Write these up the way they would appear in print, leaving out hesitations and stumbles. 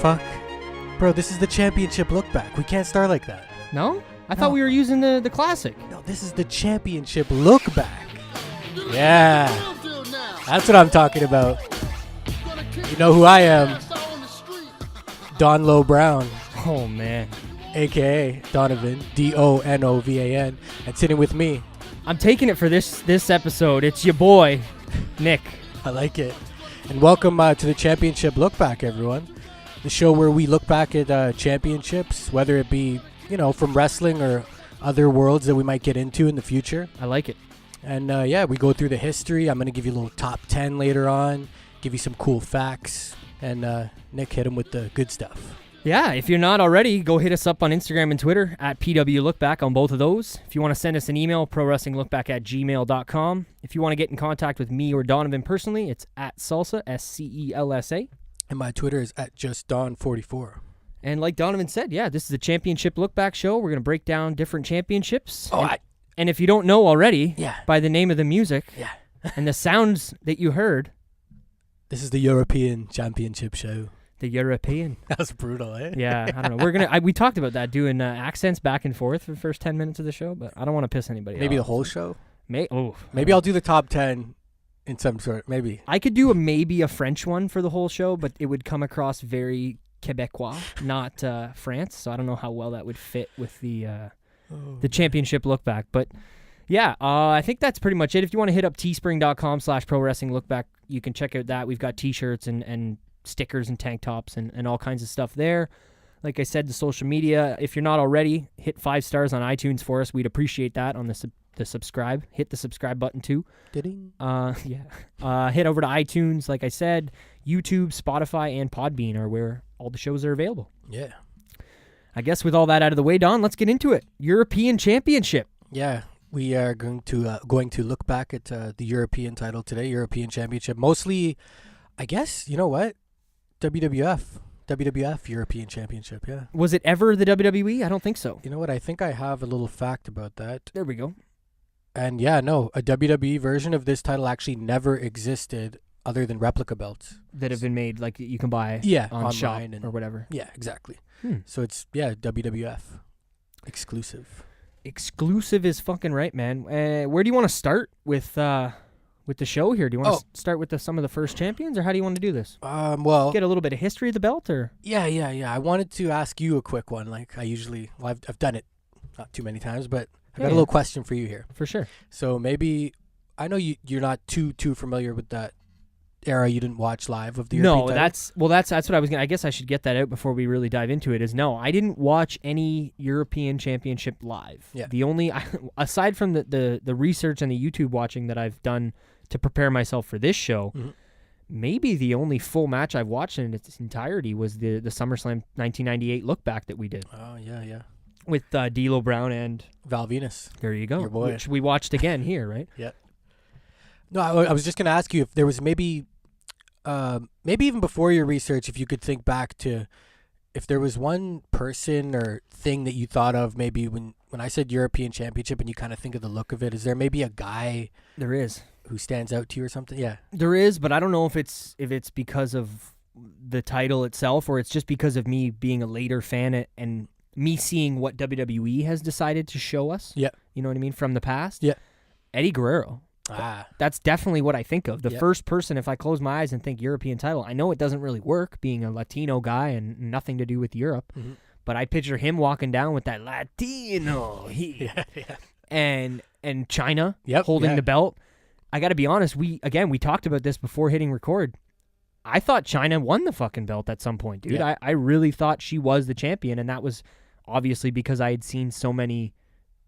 fuck? Bro, this is the Championship LookBack. We can't start like that. No? I thought we were using the classic. No, this is the Championship LookBack. Yeah. That's what I'm talking about. You know who I am? Don Low Brown. Oh, man. A.K.A. Donovan. D-O-N-O-V-A-N. And sitting with me. I'm taking it for this episode. It's your boy, Nick. I like it. And welcome to the Championship LookBack, everyone. The show where we look back at championships, whether it be, you know, from wrestling or other worlds that we might get into in the future. I like it. And yeah, we go through the history. I'm going to give you a little top 10 later on, give you some cool facts, and Nick hit him with the good stuff. Yeah, if you're not already, go hit us up on Instagram and Twitter at PWLookBack on both of those. If you want to send us an email, prowrestlinglookback@gmail.com. If you want to get in contact with me or Donovan personally, it's at Salsa, S-C-E-L-S-A. And my Twitter is at JustDon44. And like Donovan said, yeah, this is the Championship LookBack Show. We're going to break down different championships. And if you don't know already, by the name of the music and the sounds that you heard, this is the European Championship Show. The European. That's brutal, eh? Yeah, I don't know. We talked about that, doing accents back and forth for the first 10 minutes of the show, but I don't want to piss anybody off. Maybe the whole show? Maybe I'll do the top 10 in some sort, maybe. I could do maybe a French one for the whole show, but it would come across very Quebecois, not France, so I don't know how well that would fit with the Championship LookBack. But yeah, I think that's pretty much it. If you want to hit up teespring.com/ProWrestlingLookBack, you can check out that. We've got t-shirts and stickers and tank tops and all kinds of stuff there. Like I said, the social media, if you're not already, hit 5 stars on iTunes for us. We'd appreciate that on the subscribe. Hit the subscribe button too. Ding. Head over to iTunes, like I said. YouTube, Spotify, and Podbean are where all the shows are available. Yeah. I guess with all that out of the way, Don, let's get into it. European Championship. Yeah. We are going to look back at the European title today, European Championship. Mostly, I guess, you know what? WWF European Championship, yeah. Was it ever the WWE? I don't think so. You know what? I think I have a little fact about that. There we go. And yeah, no, a WWE version of this title actually never existed other than replica belts. That have been made, like you can buy on shop or whatever. Yeah, exactly. So it's, WWF. Exclusive. Exclusive is fucking right, man. Where do you want to start with the show here? Do you want to start with some of the first champions, or how do you want to do this? Well, get a little bit of history of the belt, or yeah. I wanted to ask you a quick one. Like I usually, I've done it not too many times, but I got a little question for you here. For sure. So maybe I know you're not too familiar with that era. You didn't watch live of the European title? That's what I was gonna. I guess I should get that out before we really dive into it. I didn't watch any European Championship live. Yeah. The only aside from the research and the YouTube watching that I've done to prepare myself for this show, maybe the only full match I've watched in its entirety was the SummerSlam 1998 look back that we did. Oh, yeah. With D'Lo Brown and Val Venus. There you go. Your boy. Which we watched again here, right? Yeah. No, I was just going to ask you if there was maybe even before your research, if you could think back to if there was one person or thing that you thought of maybe when I said European Championship and you kind of think of the look of it, is there maybe a guy? There is. Who stands out to you or something? Yeah. There is, but I don't know if it's because of the title itself or it's just because of me being a later fan and me seeing what WWE has decided to show us. Yeah. You know what I mean? From the past. Yeah. Eddie Guerrero. That's definitely what I think of. The first person, if I close my eyes and think European title, I know it doesn't really work being a Latino guy and nothing to do with Europe, but I picture him walking down with that Latino heat and China holding the belt. I got to be honest, we talked about this before hitting record. I thought China won the fucking belt at some point, dude. Yeah. I really thought she was the champion, and that was obviously because I had seen so many,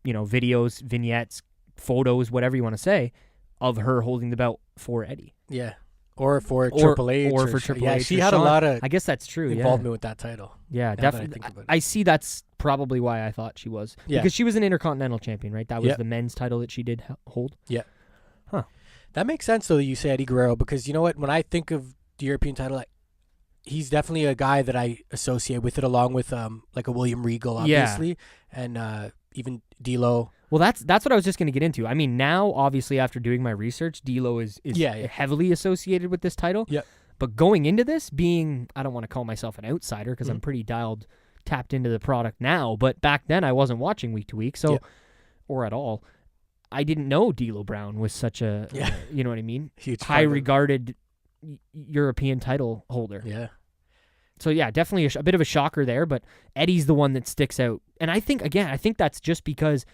videos, vignettes, photos, whatever you want to say, of her holding the belt for Eddie. Yeah. Or for Triple H. Or for Triple H. Yeah, she had a lot of I guess that's true. Involvement with that title. Yeah, definitely. I see that's probably why I thought she was. Yeah. Because she was an Intercontinental Champion, right? That was the men's title that she did hold. Yeah. Huh. That makes sense, though, that you say Eddie Guerrero, because you know what? When I think of the European title, he's definitely a guy that I associate with it, along with like a William Regal, obviously, and even D'Lo. Well, that's what I was just going to get into. I mean, now, obviously, after doing my research, D'Lo is heavily associated with this title. Yeah. But going into this, I don't want to call myself an outsider because I'm pretty tapped into the product now. But back then, I wasn't watching week to week, or at all. I didn't know D'Lo Brown was such a, you know what I mean? Huge high regarded European title holder. Yeah. So yeah, definitely a bit of a shocker there, but Eddie's the one that sticks out. And I think that's just because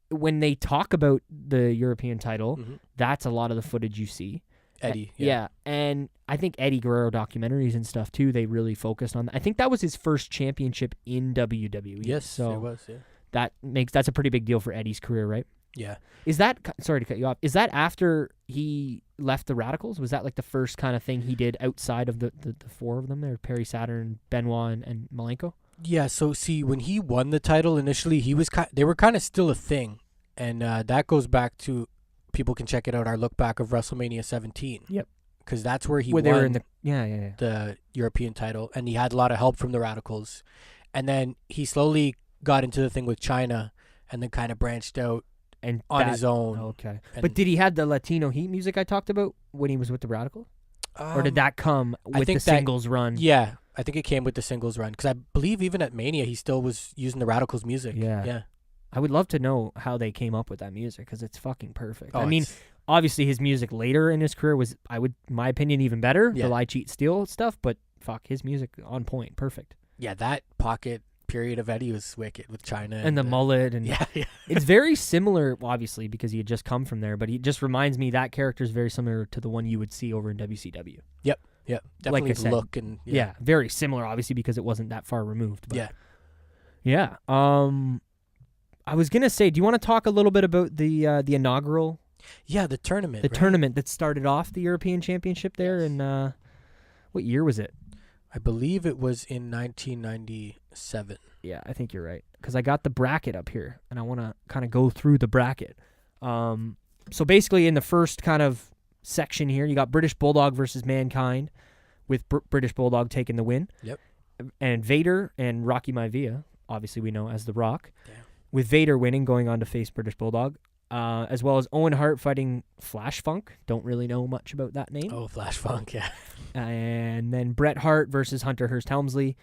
when they talk about the European title, that's a lot of the footage you see. Eddie. Yeah. And I think Eddie Guerrero documentaries and stuff too, they really focused on that. I think that was his first championship in WWE. Yes, so it was, yeah. That's a pretty big deal for Eddie's career, right? Yeah. Is that, sorry to cut you off, is that after he left the Radicals? Was that like the first kind of thing he did outside of the four of them there, Perry Saturn, Benoit, and Malenko? Yeah, so see, when he won the title initially, they were kind of still a thing. And that goes back to, people can check it out, our look back of WrestleMania 17. Yep. Because that's where he won they were in the European title, and he had a lot of help from the Radicals. And then he slowly got into the thing with China, and then kind of branched out and on his own. Okay. But did he have the Latino Heat music I talked about when he was with the Radicals? Or did that come with the singles run? Yeah, I think it came with the singles run. Because I believe even at Mania, he still was using the Radicals music. Yeah. I would love to know how they came up with that music because it's fucking perfect. Oh, I mean, obviously his music later in his career was, in my opinion, even better. The Lie, Cheat, Steal stuff. But fuck, his music on point. Perfect. Yeah, that pocket period of Eddie was wicked with China. And the mullet. And it's very similar, obviously, because he had just come from there. But he just reminds me that character is very similar to the one you would see over in WCW. Yep. Definitely like I said, look and very similar, obviously, because it wasn't that far removed. But yeah. I was gonna say, do you want to talk a little bit about the inaugural? Yeah, the tournament. The tournament that started off the European Championship there in what year was it? I believe it was in 1997. Yeah, I think you're right because I got the bracket up here and I want to kind of go through the bracket. So basically, in the first kind of section here, you got British Bulldog versus Mankind, with British Bulldog taking the win. Yep. And Vader and Rocky Maivia, obviously we know as The Rock. Yeah. With Vader winning, going on to face British Bulldog, as well as Owen Hart fighting Flash Funk. Don't really know much about that name. Oh, Flash Funk, yeah. And then Bret Hart versus Hunter Hearst Helmsley.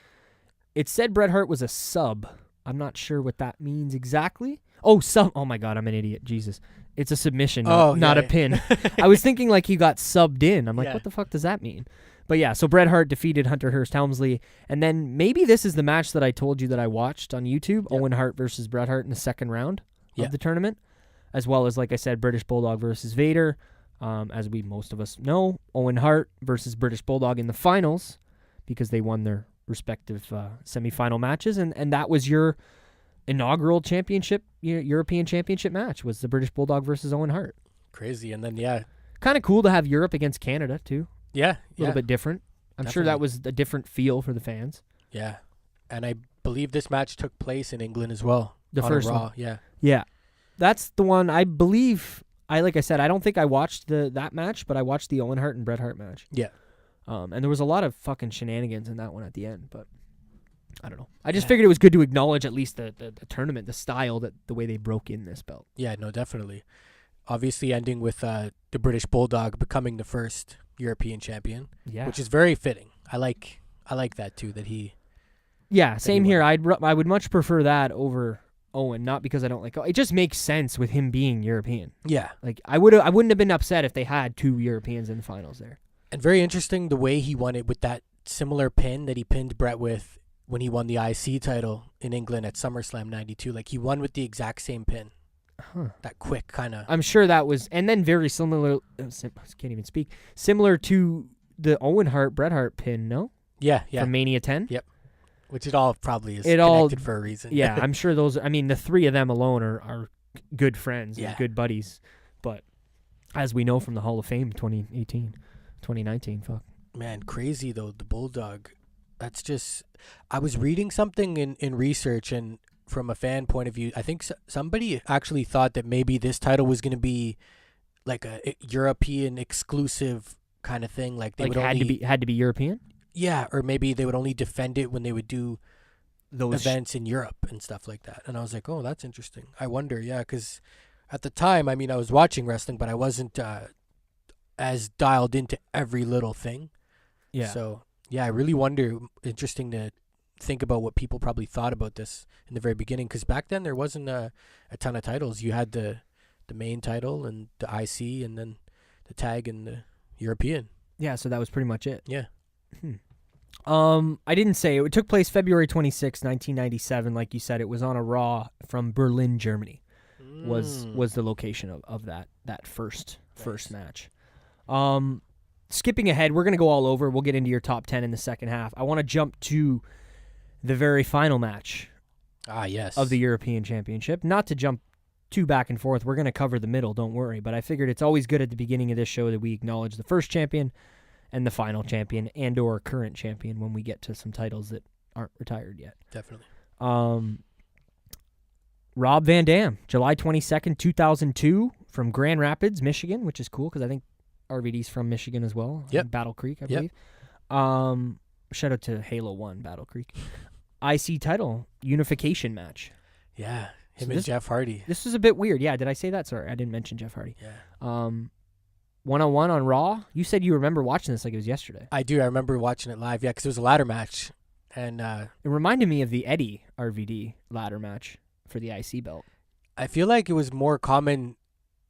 It said Bret Hart was a sub. I'm not sure what that means exactly. Oh, sub. Oh my God, I'm an idiot. Jesus. It's a submission, not a pin. I was thinking like he got subbed in. I'm like, what the fuck does that mean? But yeah, so Bret Hart defeated Hunter Hearst Helmsley. And then maybe this is the match that I told you that I watched on YouTube, Owen Hart versus Bret Hart in the second round of the tournament, as well as, like I said, British Bulldog versus Vader. As most of us know, Owen Hart versus British Bulldog in the finals because they won their respective semifinal matches. And that was your inaugural European Championship match, was the British Bulldog versus Owen Hart. Crazy. And then, kind of cool to have Europe against Canada, too. Yeah. A little bit different. I'm sure that was a different feel for the fans. Yeah. And I believe this match took place in England as well. The first Raw, one. yeah. Yeah. That's the one I believe. Like I said, I don't think I watched that match, but I watched the Owen Hart and Bret Hart match. Yeah. And there was a lot of fucking shenanigans in that one at the end, but I don't know. I just figured it was good to acknowledge at least the tournament, the style, the way they broke in this belt. Yeah, no, definitely. Obviously ending with the British Bulldog becoming the first European champion, which is very fitting. I like that too, that he... Yeah, same here. I would much prefer that over Owen, not because I don't like... It just makes sense with him being European. Yeah. Like, I wouldn't have been upset if they had two Europeans in the finals there. And very interesting the way he won it with that similar pin that he pinned Bret with when he won the IC title in England at SummerSlam 92. Like, he won with the exact same pin. Huh. That quick kind of... I'm sure that was... And then very similar... I can't even speak. Similar to the Owen Hart-Bret Hart pin, no? Yeah. From Mania 10? Yep. Which it all probably is connected for a reason. Yeah, I'm sure those... I mean, the three of them alone are good friends and good buddies. But as we know from the Hall of Fame 2019, fuck. Man, crazy though, the Bulldog. That's just... I was reading something in research, and from a fan point of view, I think somebody actually thought that maybe this title was going to be like a European exclusive kind of thing. Like they would had to be European? Yeah, or maybe they would only defend it when they would do those events in Europe and stuff like that. And I was like, oh, that's interesting. I wonder, because at the time, I mean, I was watching wrestling, but I wasn't as dialed into every little thing. Yeah. So, yeah, I really wonder, interesting to think about what people probably thought about this in the very beginning, because back then there wasn't a ton of titles. You had the main title and the IC and then the tag and the European. Yeah, so that was pretty much it. Yeah. I didn't say it. It took place February 26, 1997. Like you said, it was on a Raw from Berlin, Germany. Was the location of that first match. Skipping ahead, we're going to go all over. We'll get into your top 10 in the second half. I want to jump to the very final match yes. of the European Championship. Not to jump too back and forth. We're going to cover the middle, don't worry. But I figured it's always good at the beginning of this show that we acknowledge the first champion and the final champion and or current champion when we get to some titles that aren't retired yet. Definitely. Rob Van Dam, July 22nd, 2002, from Grand Rapids, Michigan, which is cool because I think RVD's from Michigan as well. Yep. Battle Creek, I believe. Shout out to Halo 1, Battle Creek. IC title, unification match. Yeah, and Jeff Hardy. This was a bit weird. Yeah, did I say that? Sorry, I didn't mention Jeff Hardy. Yeah. One-on-one on Raw. You said you remember watching this like it was yesterday. I do. I remember watching it live, yeah, because it was a ladder match. And it reminded me of the Eddie RVD ladder match for the IC belt. I feel like it was more common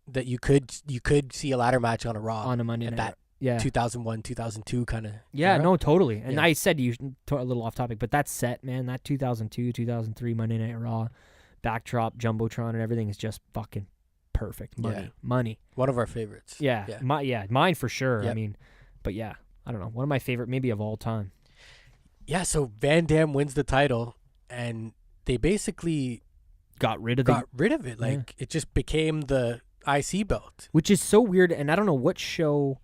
that you could see a ladder match on a Raw on a Monday night. That 2001, 2002 kind of. Yeah, no, totally. And I said a little off topic, but that set, man, that 2002, 2003 Monday Night Raw, backdrop, Jumbotron, and everything is just fucking perfect. Money. One of our favorites. Yeah. Mine for sure. Yep. I mean, but yeah, I don't know. One of my favorite maybe of all time. Yeah, so Van Dam wins the title, and they basically got rid of it. Like, it just became the IC belt. Which is so weird, and I don't know what show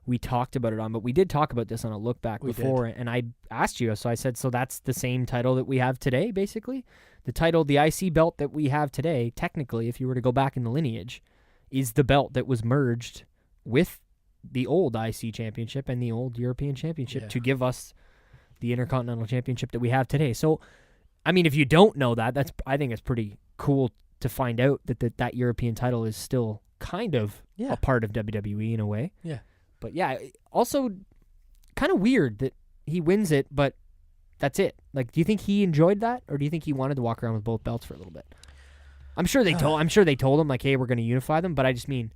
we talked about it on, but we did talk about this on a look back before, and I asked you, so I said, so that's the same title that we have today, basically? The IC belt that we have today, technically, if you were to go back in the lineage, is the belt that was merged with the old IC Championship and the old European Championship to give us the Intercontinental Championship that we have today. So, I mean, if you don't know that, I think it's pretty cool to find out that European title is still kind of a part of WWE in a way. Yeah. But yeah, also kind of weird that he wins it, but that's it. Like, do you think he enjoyed that, or do you think he wanted to walk around with both belts for a little bit? I'm sure they told him like, hey, we're going to unify them, but I just mean,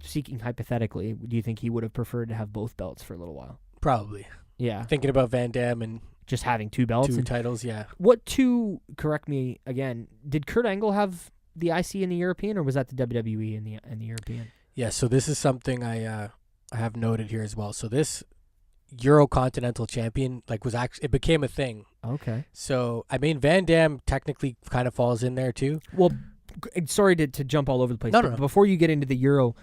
speaking hypothetically, do you think he would have preferred to have both belts for a little while? Probably. Yeah. Thinking about Van Dam and just having two belts. Two titles, yeah. What two, correct me again, did Kurt Angle have the IC in the European, or was that the WWE in the European? Yeah, so this is something I have noted here as well. So this Eurocontinental champion, it became a thing. Okay. So, I mean, Van Dam technically kind of falls in there too. Well, sorry to jump all over the place. No. Before you get into the Euro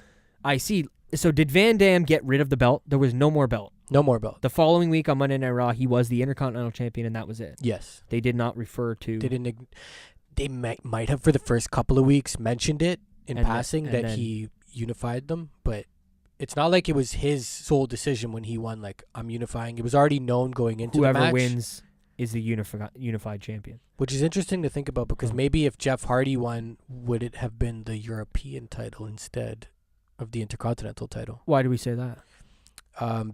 IC, so did Van Dam get rid of the belt? There was no more belt. No more belt. The following week on Monday Night Raw, he was the Intercontinental Champion, and that was it. Yes. They did not refer to... They might have for the first couple of weeks mentioned it in passing that he unified them, but it's not like it was his sole decision when he won, like, I'm unifying. It was already known going into the match. Whoever wins is the unified champion. Which is interesting to think about, because maybe if Jeff Hardy won, would it have been the European title instead of the Intercontinental title? Why do we say that?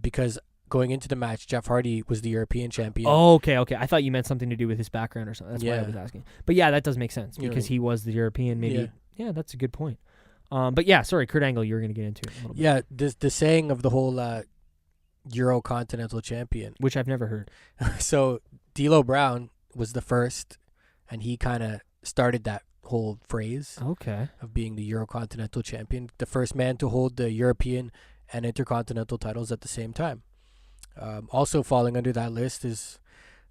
Because going into the match, Jeff Hardy was the European champion. Oh, okay. I thought you meant something to do with his background or something. That's why I was asking. But yeah, that does make sense, because he was the European. Maybe. Yeah, that's a good point. But yeah, sorry, Kurt Angle, you were going to get into it a little bit. Yeah, the saying of the whole Eurocontinental champion, which I've never heard. So D'Lo Brown was the first, and he kind of started that whole phrase. Okay. Of being the Eurocontinental champion, the first man to hold the European and Intercontinental titles at the same time. Also falling under that list is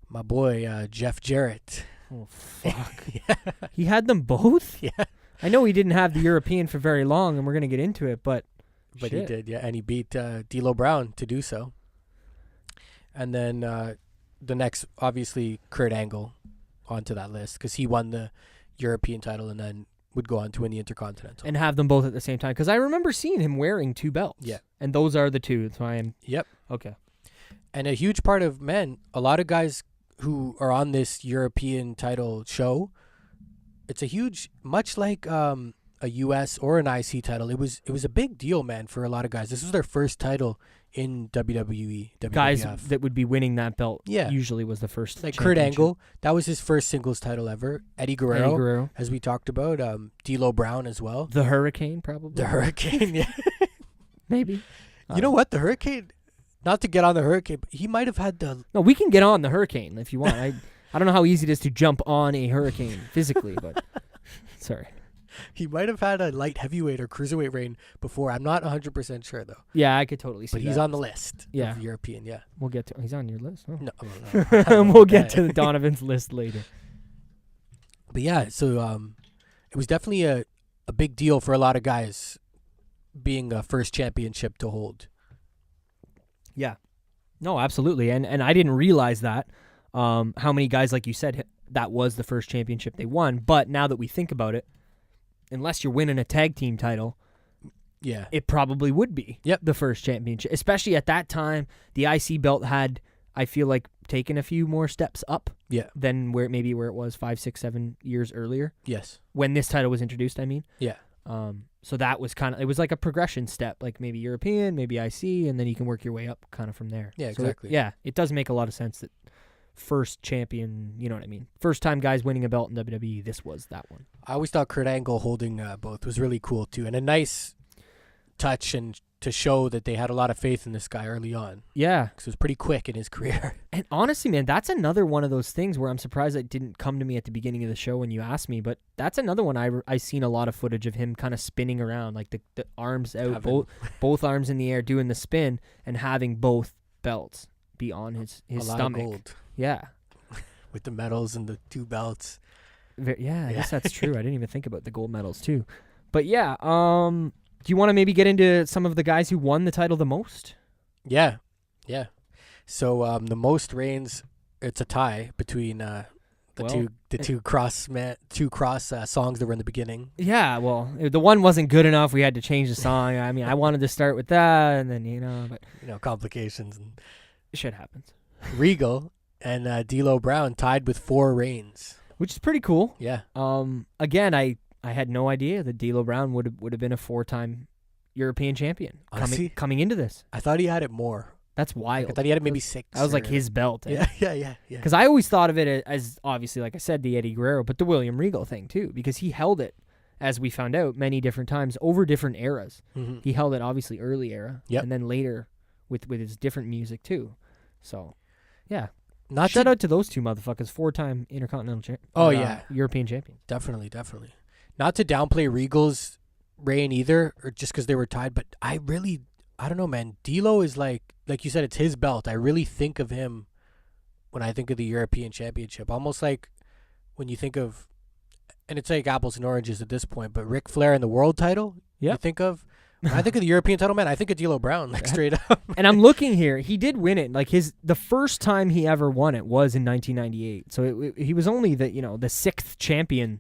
my boy Jeff Jarrett. Oh fuck! He had them both. Yeah. I know he didn't have the European for very long, and we're gonna get into it, but he did, yeah, and he beat D'Lo Brown to do so. And then the next, obviously, Kurt Angle onto that list, because he won the European title and then would go on to win the Intercontinental and have them both at the same time. Because I remember seeing him wearing two belts. Yeah, and those are the two. That's why I'm. Yep. Okay. And a huge part of a lot of guys who are on this European title show, it's a huge, much like a US or an IC title, it was a big deal, man, for a lot of guys. This was their first title in WWE, WWF. Guys that would be winning that belt Yeah. usually was the first. Like Kurt Angle, that was his first singles title ever. Eddie Guerrero, as we talked about. D'Lo Brown as well. The Hurricane, probably. The Hurricane, yeah. Maybe. You know what? The Hurricane, not to get on the Hurricane, but he might have had the... No, we can get on the Hurricane if you want. I don't know how easy it is to jump on a Hurricane physically, but sorry. He might have had a light heavyweight or cruiserweight reign before. I'm not 100% sure, though. Yeah, I could totally see but that. he's on the list Yeah. of European, yeah. We'll get to... He's on your list? Oh. No. We'll get to Donovan's list later. But yeah, so it was definitely a big deal for a lot of guys being a first championship to hold. Yeah. No, absolutely. And I didn't realize that. How many guys, like you said, that was the first championship they won. But now that we think about it, unless you're winning a tag team title, yeah, it probably would be the first championship. Especially at that time, the IC belt had, I feel like, taken a few more steps up than where it was 5, 6, 7 years earlier. Yes. When this title was introduced, I mean. Yeah. So that was it was like a progression step, like maybe European, maybe IC, and then you can work your way up kind of from there. Yeah, so exactly. It does make a lot of sense that first champion, you know what I mean? First time guys winning a belt in WWE, this was that one. I always thought Kurt Angle holding both was really cool too, and a nice touch and to show that they had a lot of faith in this guy early on. Yeah. Because it was pretty quick in his career. And honestly, man, that's another one of those things where I'm surprised it didn't come to me at the beginning of the show when you asked me, but that's another one I seen a lot of footage of him kind of spinning around, like the arms out, both arms in the air doing the spin and having both belts be on his stomach. Lot of gold. Yeah. With the medals and the 2 belts. I guess that's true. I didn't even think about the gold medals too. But yeah, do you want to maybe get into some of the guys who won the title the most? Yeah. So the most reigns, it's a tie between two cross songs that were in the beginning. Yeah, well, the one wasn't good enough. We had to change the song. I mean, I wanted to start with that, and then but complications and shit happens. Regal and D'Lo Brown tied with 4 reigns, which is pretty cool. Yeah. Again, I had no idea that D'Lo Brown would have been a 4-time European champion coming into this. I thought he had it more. That's wild. I thought he had it maybe 6. That was like his belt. Yeah. Because I always thought of it as obviously, like I said, the Eddie Guerrero, but the William Regal thing too, because he held it, as we found out, many different times over different eras. Mm-hmm. He held it obviously early era, and then later with his different music too. So, yeah. Shout out to those 2 motherfuckers, 4-time Intercontinental champion. European champion. Definitely. Not to downplay Regal's reign either, or just because they were tied, but I don't know, man. D'Lo is like you said, it's his belt. I really think of him when I think of the European Championship, almost like when you think of, and it's like apples and oranges at this point, but Ric Flair and the world title. Yeah. You think of. When I think of the European title, man, I think of D'Lo Brown, like straight up. And I'm looking here. He did win it. Like the first time he ever won it was in 1998. So he was only the 6th champion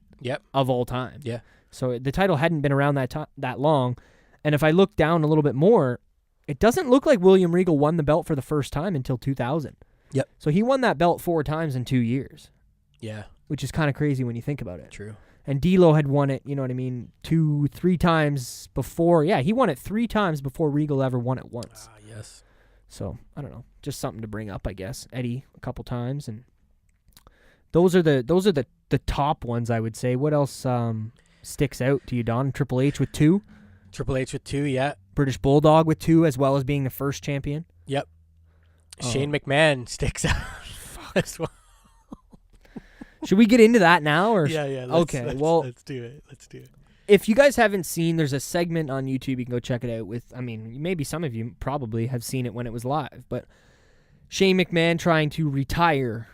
of all time. Yeah. So the title hadn't been around that long. And if I look down a little bit more, it doesn't look like William Regal won the belt for the first time until 2000. Yep. So he won that belt 4 times in 2 years. Yeah. Which is kind of crazy when you think about it. True. And D'Lo had won it, you know what I mean, 2, 3 times before. Yeah, he won it 3 times before Regal ever won it once. Yes. So, I don't know. Just something to bring up, I guess. Eddie a couple times. And those are the top ones, I would say. What else sticks out to you, Don? Triple H with 2? Triple H with 2, yeah. British Bulldog with 2, as well as being the first champion. Yep. Shane McMahon sticks out as well. Should we get into that now? Or Yeah. Let's do it. If you guys haven't seen, there's a segment on YouTube. You can go check it out maybe some of you probably have seen it when it was live, but Shane McMahon trying to retire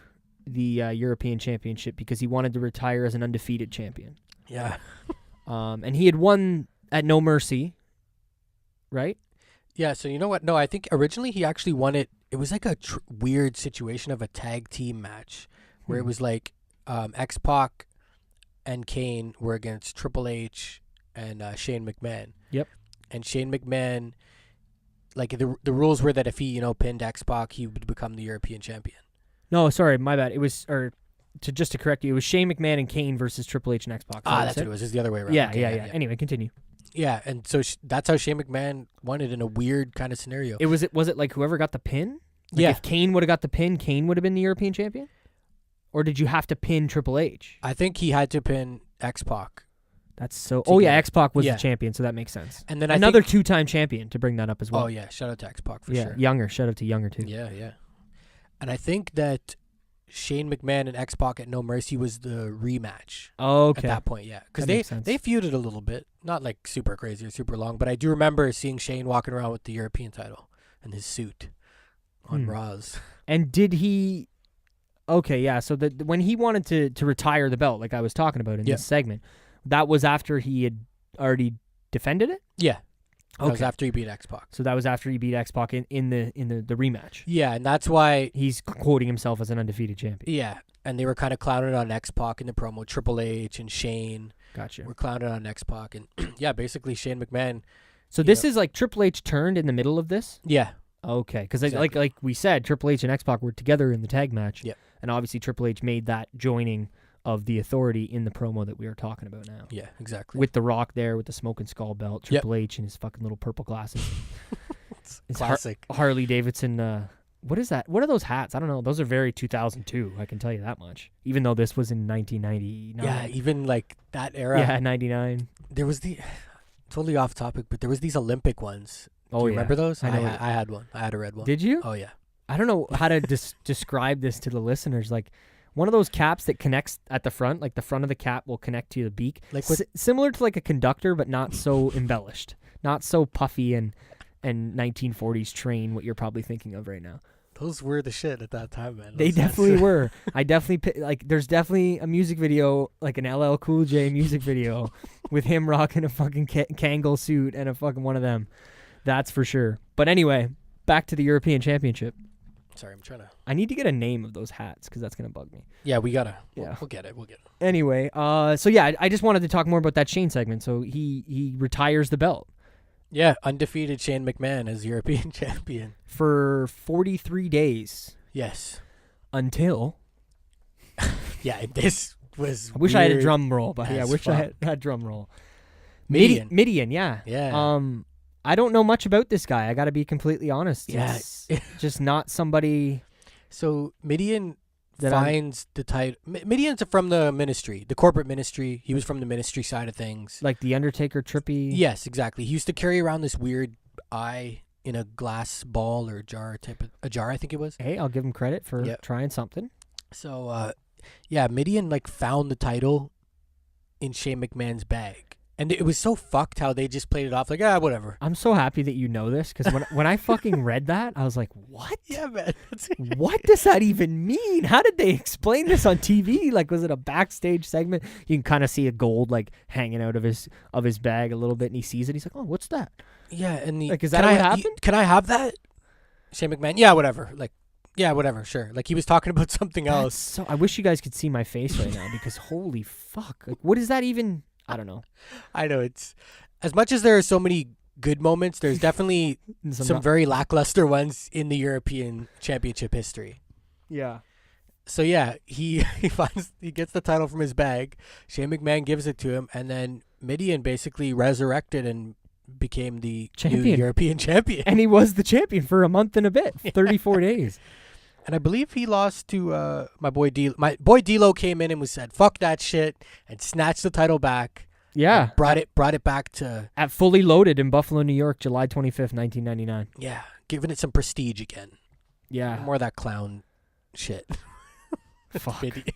the European Championship because he wanted to retire as an undefeated champion. Yeah. And he had won at No Mercy, right? Yeah, so you know what? No, I think originally he actually won it. It was like a weird situation of a tag team match where it was like X-Pac and Kane were against Triple H and Shane McMahon. Yep. And Shane McMahon, like the rules were that if he, pinned X-Pac, he would become the European champion. No, sorry, my bad. It was, just to correct you, it was Shane McMahon and Kane versus Triple H and X-Pac. That's what it was. It's the other way around. Yeah. Anyway, continue. Yeah, and so that's how Shane McMahon won it in a weird kind of scenario. Was it like whoever got the pin? Like Yeah. If Kane would have got the pin, Kane would have been the European champion? Or did you have to pin Triple H? I think he had to pin X-Pac. That's so... Together. Oh, yeah, X-Pac was Yeah. the champion, so that makes sense. And then Another I think, 2-time champion, to bring that up as well. Oh, yeah. Shout out to X-Pac for yeah, sure. Younger. Shout out to Younger, too. Yeah, yeah. And I think that Shane McMahon and X-Pac at No Mercy was the rematch. Okay. At that point, yeah. Because That makes sense. they feuded a little bit. Not like super crazy or super long, but I do remember seeing Shane walking around with the European title and his suit on Raws. And did he... Okay, yeah, so when he wanted to retire the belt, like I was talking about in this segment, that was after he had already defended it? Yeah. That was Okay. after he beat X-Pac. So that was after he beat X-Pac in the rematch. Yeah, and that's why... He's quoting himself as an undefeated champion. Yeah, and they were kind of clowning on X-Pac in the promo. Triple H and Shane Gotcha. were clowning on X-Pac. And yeah, basically Shane McMahon... So this is like Triple H turned in the middle of this? Yeah. Okay, because Exactly. like we said, Triple H and X-Pac were together in the tag match. Yep. And obviously Triple H made that joining of the Authority in the promo that we are talking about now. Yeah, exactly. With The Rock there, with the smoking skull belt, Triple H and his fucking little purple glasses. It's classic. Harley Davidson. What is that? What are those hats? I don't know. Those are very 2002. I can tell you that much. Even though this was in 1999. Yeah, even like that era. Yeah, 99. There was totally off topic, but there was these Olympic ones. Oh, Do you yeah. remember those? I know. I had one. I had a red one. Did you? Oh, yeah. I don't know how to describe this to the listeners. Like one of those caps that connects at the front, like the front of the cap will connect to the beak. Like Similar to like a conductor, but not so embellished. Not so puffy and 1940s train, what you're probably thinking of right now. Those were the shit at that time, man. They definitely were. I definitely like. There's definitely a music video, like an LL Cool J music video, with him rocking a fucking Kangol suit and a fucking one of them. That's for sure. But anyway, back to the European Championship. Sorry, I'm trying to... I need to get a name of those hats because that's gonna bug me. Yeah, we gotta. Yeah. We'll get it. We'll get it. Anyway, so yeah, I just wanted to talk more about that Shane segment. So he retires the belt. Yeah, undefeated Shane McMahon as European champion. For 43 days. Yes. Until... Yeah, this was I wish I had a weird drum roll, but yeah, I as wish I fuck. had drum roll. Midian. Midian, yeah. Yeah. I don't know much about this guy. I got to be completely honest. Yeah. It's just not somebody So Midian that finds the title. Midian's from the ministry, the corporate ministry. He was from the ministry side of things. like the Undertaker trippy. Yes, exactly. He used to carry around this weird eye in a glass ball or jar a jar, I think it was. Hey, I'll give him credit for Yep. trying something. So, yeah, Midian like found the title in Shane McMahon's bag. And it was so fucked how they just played it off like, whatever. I'm so happy that you know this because when I fucking read that, I was like, what? Yeah, man. What does that even mean? How did they explain this on TV? Like, was it a backstage segment? You can kind of see a gold like hanging out of his bag a little bit, and he sees it. He's like, oh, what's that? Yeah, and Like, is that what happened? Can I have that? Shane McMahon, yeah, whatever. Like, yeah, whatever, sure. Like, he was talking about something else. So I wish you guys could see my face right now because holy fuck. Like, what is that even? I don't know. I know, it's... As much as there are so many good moments, there's definitely some very lackluster ones in the European Championship history. Yeah. So, yeah, he gets the title from his bag. Shane McMahon gives it to him, and then Midian basically resurrected and became the Champion. new European champion. And he was the champion for a month and a bit, 34 days. And I believe he lost to my boy D. My boy D'Lo came in and said, "Fuck that shit," and snatched the title back. Yeah. Brought it back to At Fully Loaded in Buffalo, New York, July 25th, 1999. yeah, giving it some prestige again. Yeah. More of that clown shit. Fuck. Midian.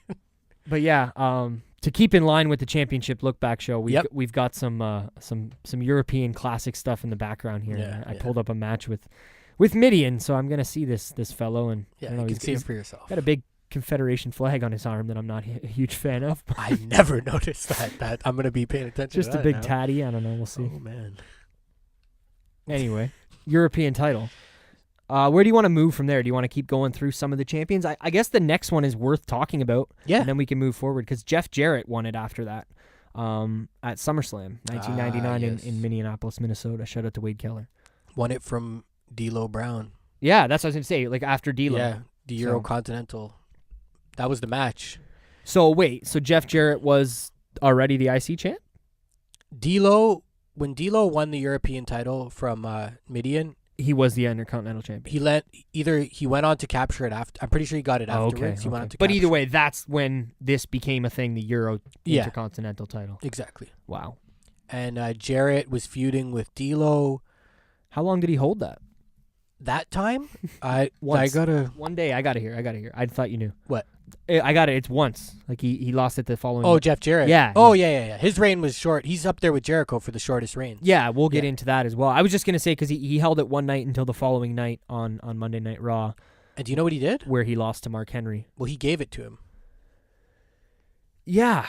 But yeah, to keep in line with the Championship LookBack Show, we've got some European classic stuff in the background here. Yeah, I yeah. pulled up a match with Midian, so I'm gonna see this fellow, and Yeah, I don't know, you can he's see it for yourself. got a big Confederation flag on his arm that I'm not a huge fan of. I never noticed that. I'm gonna be paying attention. Just to a that big now. tatty. I don't know. We'll see. Oh man. Anyway, European title. Where do you want to move from there? Do you want to keep going through some of the champions? I guess the next one is worth talking about. Yeah. And then we can move forward because Jeff Jarrett won it after that at SummerSlam 1999 yes. in Minneapolis, Minnesota. Shout out to Wade Keller. Won it from D'Lo Brown. Yeah, that's what I was going to say. Like after D'Lo. Yeah, the Eurocontinental. That was the match. So wait, so Jeff Jarrett was already the IC champ? D'Lo when D'Lo won the European title from Midian, he was the Intercontinental Champion. He went on to capture it after. I'm pretty sure he got it afterwards. He went on to but either way, that's when this became a thing, the Intercontinental title. Exactly. Wow. And Jarrett was feuding with D'Lo. How long did he hold that? That time? One day, I got to hear. I thought you knew. What? I got it. It's once. Like he lost it the following. Oh, Jeff Jarrett. Yeah. Oh, yeah. His reign was short. He's up there with Jericho for the shortest reign. Yeah, we'll get into that as well. I was just gonna say because he held it one night until the following night on Monday Night Raw. And do you know what he did? Where he lost to Mark Henry. Well, he gave it to him. Yeah.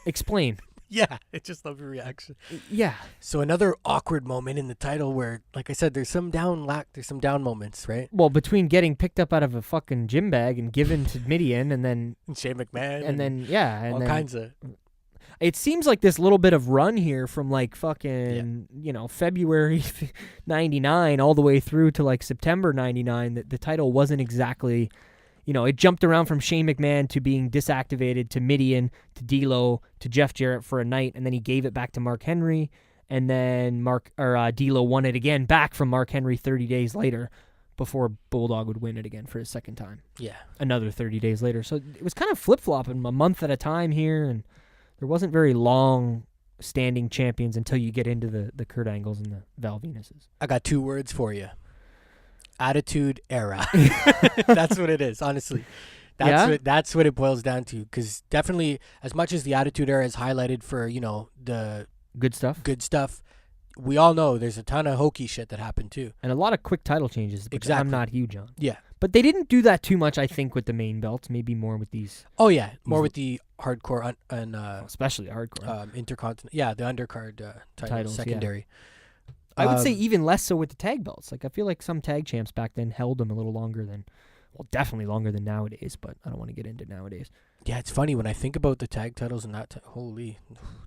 Explain. Yeah, I just love your reaction. Yeah. So another awkward moment in the title where, like I said, there's some down moments, right? Well, between getting picked up out of a fucking gym bag and given to Midian and then... And Shane McMahon. And then all kinds of... It seems like this little bit of run here from like fucking, February 99 all the way through to like September 99 that the title wasn't exactly... it jumped around from Shane McMahon to being disactivated to Midian to D'Lo to Jeff Jarrett for a night, and then he gave it back to Mark Henry, and then D'Lo won it again back from Mark Henry 30 days later before Bulldog would win it again for his second time. Yeah. Another 30 days later. So it was kind of flip-flopping a month at a time here, and there wasn't very long standing champions until you get into the Kurt Angles and the Val Venuses. I got 2 words for you. Attitude Era. That's what it is, honestly. That's what it boils down to. Because definitely, as much as the Attitude Era is highlighted for the good stuff, we all know there's a ton of hokey shit that happened too, and a lot of quick title changes. Which exactly. I'm not huge on. Yeah, but they didn't do that too much. I think with the main belts, maybe more with these. Oh yeah, more with the hardcore and especially hardcore intercontinental. Yeah, the undercard titles, secondary. Yeah. I would say even less so with the tag belts. Like I feel like some tag champs back then held them a little longer than, well, definitely longer than nowadays. But I don't want to get into nowadays. Yeah, it's funny when I think about the tag titles and that. Holy,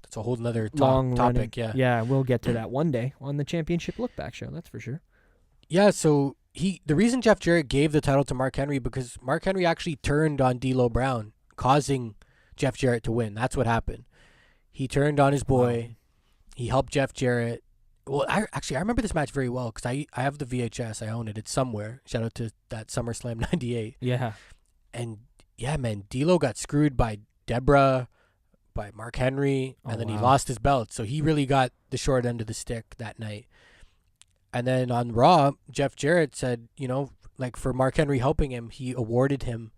that's a whole nother long topic. Running. Yeah, we'll get to that one day on the Championship LookBack Show. That's for sure. Yeah, so the reason Jeff Jarrett gave the title to Mark Henry because Mark Henry actually turned on D'Lo Brown, causing Jeff Jarrett to win. That's what happened. He turned on his boy. Wow. He helped Jeff Jarrett. Well, I remember this match very well because I have the VHS. I own it. It's somewhere. Shout out to that SummerSlam 98. Yeah. And, yeah, man, D'Lo got screwed by Deborah, by Mark Henry, and then he lost his belt. So he really got the short end of the stick that night. And then on Raw, Jeff Jarrett said, for Mark Henry helping him, he awarded him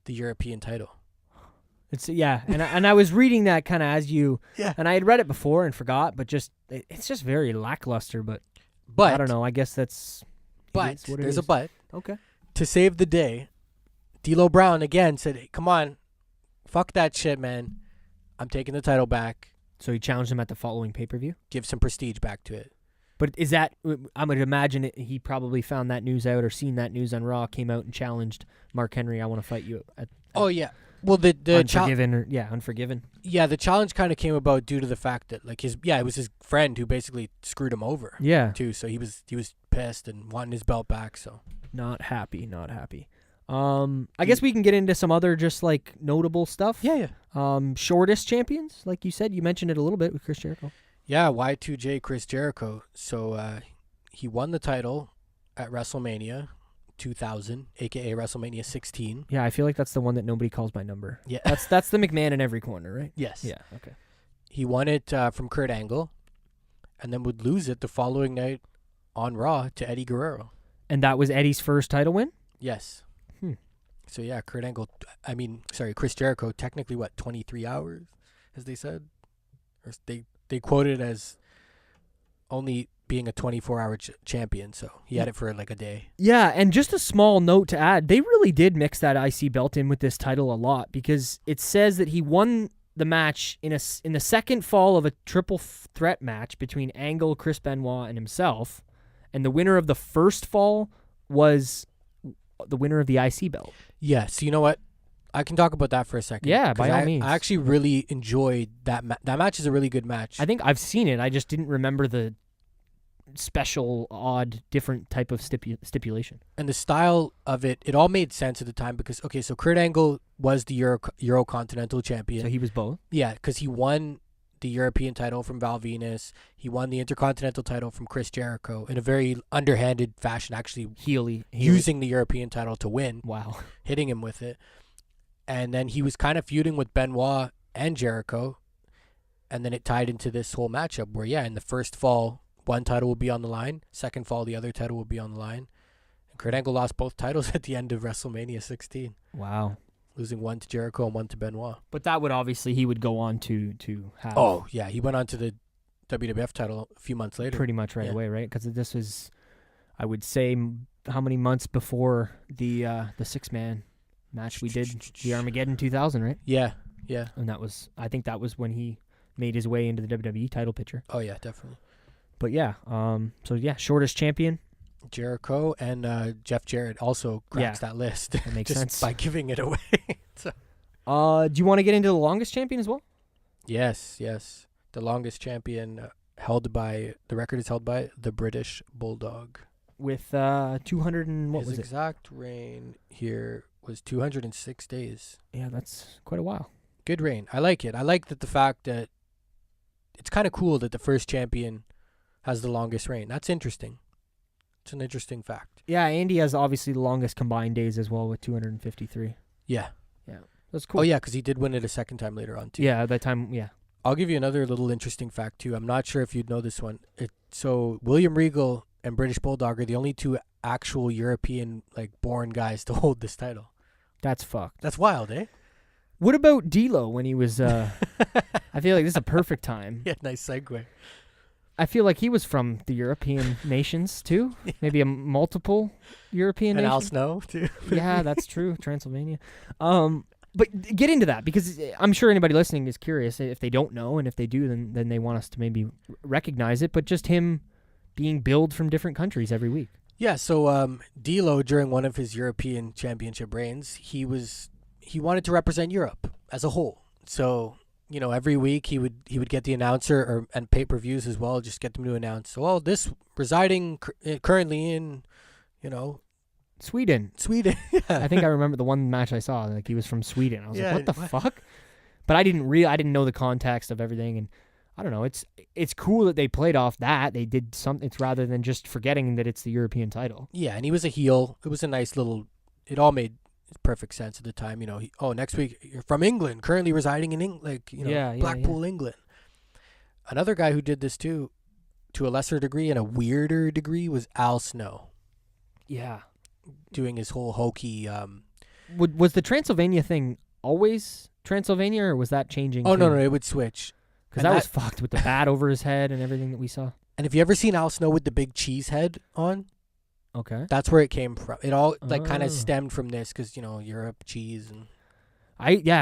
the European title. And I was reading that kind of as you, and I had read it before and forgot, but it's just very lackluster. But I don't know. I guess that's. But what there's a but. Okay. To save the day, D'Lo Brown again said, "Hey, come on, fuck that shit, man. I'm taking the title back." So he challenged him at the following pay-per-view. Give some prestige back to it. But is that? I would imagine he probably found that news out or seen that news on Raw, came out and challenged Mark Henry. I want to fight you. Oh yeah. Well, the Unforgiven. Unforgiven. Yeah, the challenge kind of came about due to the fact that it was his friend who basically screwed him over. Yeah. Too. So he was pissed and wanting his belt back. So not happy. I guess we can get into some other just like notable stuff. Yeah. Shortest champions, like you said, you mentioned it a little bit with Chris Jericho. Yeah, Y2J Chris Jericho. So he won the title at WrestleMania 2000, aka WrestleMania 16. Yeah, I feel like that's the one that nobody calls by number. Yeah, that's the McMahon in every corner, right? Yes. Yeah. Okay. He won it from Kurt Angle, and then would lose it the following night on Raw to Eddie Guerrero. And that was Eddie's first title win? Yes. So yeah, Chris Jericho, technically 23 hours, as they said, or they quoted it as only being a 24-hour champion, so he had it for like a day. Yeah, and just a small note to add, they really did mix that IC belt in with this title a lot because it says that he won the match in the second fall of a triple threat match between Angle, Chris Benoit, and himself, and the winner of the first fall was the winner of the IC belt. Yeah, so you know what? I can talk about that for a second. Yeah, by all means. I actually really enjoyed that that match. Is a really good match. I think I've seen it. I just didn't remember the special, odd, different type of stipulation. And the style of it all made sense at the time because, so Kurt Angle was the Eurocontinental champion. So he was both? Yeah, because he won the European title from Val Venus. He won the Intercontinental title from Chris Jericho in a very underhanded fashion, actually Healy. using the European title to win. Wow. Hitting him with it. And then he was kind of feuding with Benoit and Jericho. And then it tied into this whole matchup where, in the first fall, one title will be on the line. Second fall, the other title will be on the line. And Kurt Angle lost both titles at the end of WrestleMania 16. Wow. Losing one to Jericho and one to Benoit. But that would obviously, he would go on to have. Oh, yeah. He went on to the WWF title a few months later. Pretty much right away, right? Because this was, I would say, how many months before the 6-man match we did, the Armageddon 2000, right? Yeah. And I think that was when he made his way into the WWE title picture. Oh, yeah, definitely. But shortest champion. Jericho and Jeff Jarrett also cracks that list. That makes sense. By giving it away. Do you want to get into the longest champion as well? Yes. The longest champion the record is held by the British Bulldog. With 200 and His exact reign here was 206 days. Yeah, that's quite a while. Good reign. I like it. I like the fact that it's kind of cool that the first champion has the longest reign. That's interesting. It's an interesting fact. Yeah, Andy has obviously the longest combined days as well with 253. Yeah. That's cool. Oh, yeah, because he did win it a second time later on, too. Yeah, that time, yeah. I'll give you another little interesting fact, too. I'm not sure if you'd know this one. So William Regal and British Bulldog are the only two actual European, born guys to hold this title. That's fucked. That's wild, eh? What about D'Lo when he was, I feel like this is a perfect time. Yeah, nice segue. I feel like he was from the European nations, too. Maybe a multiple European and nations. Al Snow, too. Yeah, that's true. Transylvania. But get into that, because I'm sure anybody listening is curious if they don't know, and if they do, then they want us to maybe recognize it. But just him being billed from different countries every week. Yeah, so D'Lo, during one of his European Championship reigns, he wanted to represent Europe as a whole. So, every week he would get the announcer and pay-per-views as well, just get them to announce, well, this residing currently in, Sweden. Yeah. I think I remember the one match I saw, he was from Sweden. I was like, what the fuck? But I didn't know the context of everything, and I don't know. It's cool that they played off that. They did something. It's rather than just forgetting that it's the European title. Yeah, and he was a heel. It was a nice little. It all made perfect sense at the time. Next week you're from England, currently residing in England, Blackpool, England. Another guy who did this too, to a lesser degree and a weirder degree, was Al Snow. Yeah, doing his whole hokey. Was the Transylvania thing always Transylvania, or was that changing? Oh, no, it would switch. Because that was fucked with the bat over his head and everything that we saw. And have you ever seen Al Snow with the big cheese head on? Okay. That's where it came from. It all kind of stemmed from this because, Europe, cheese. And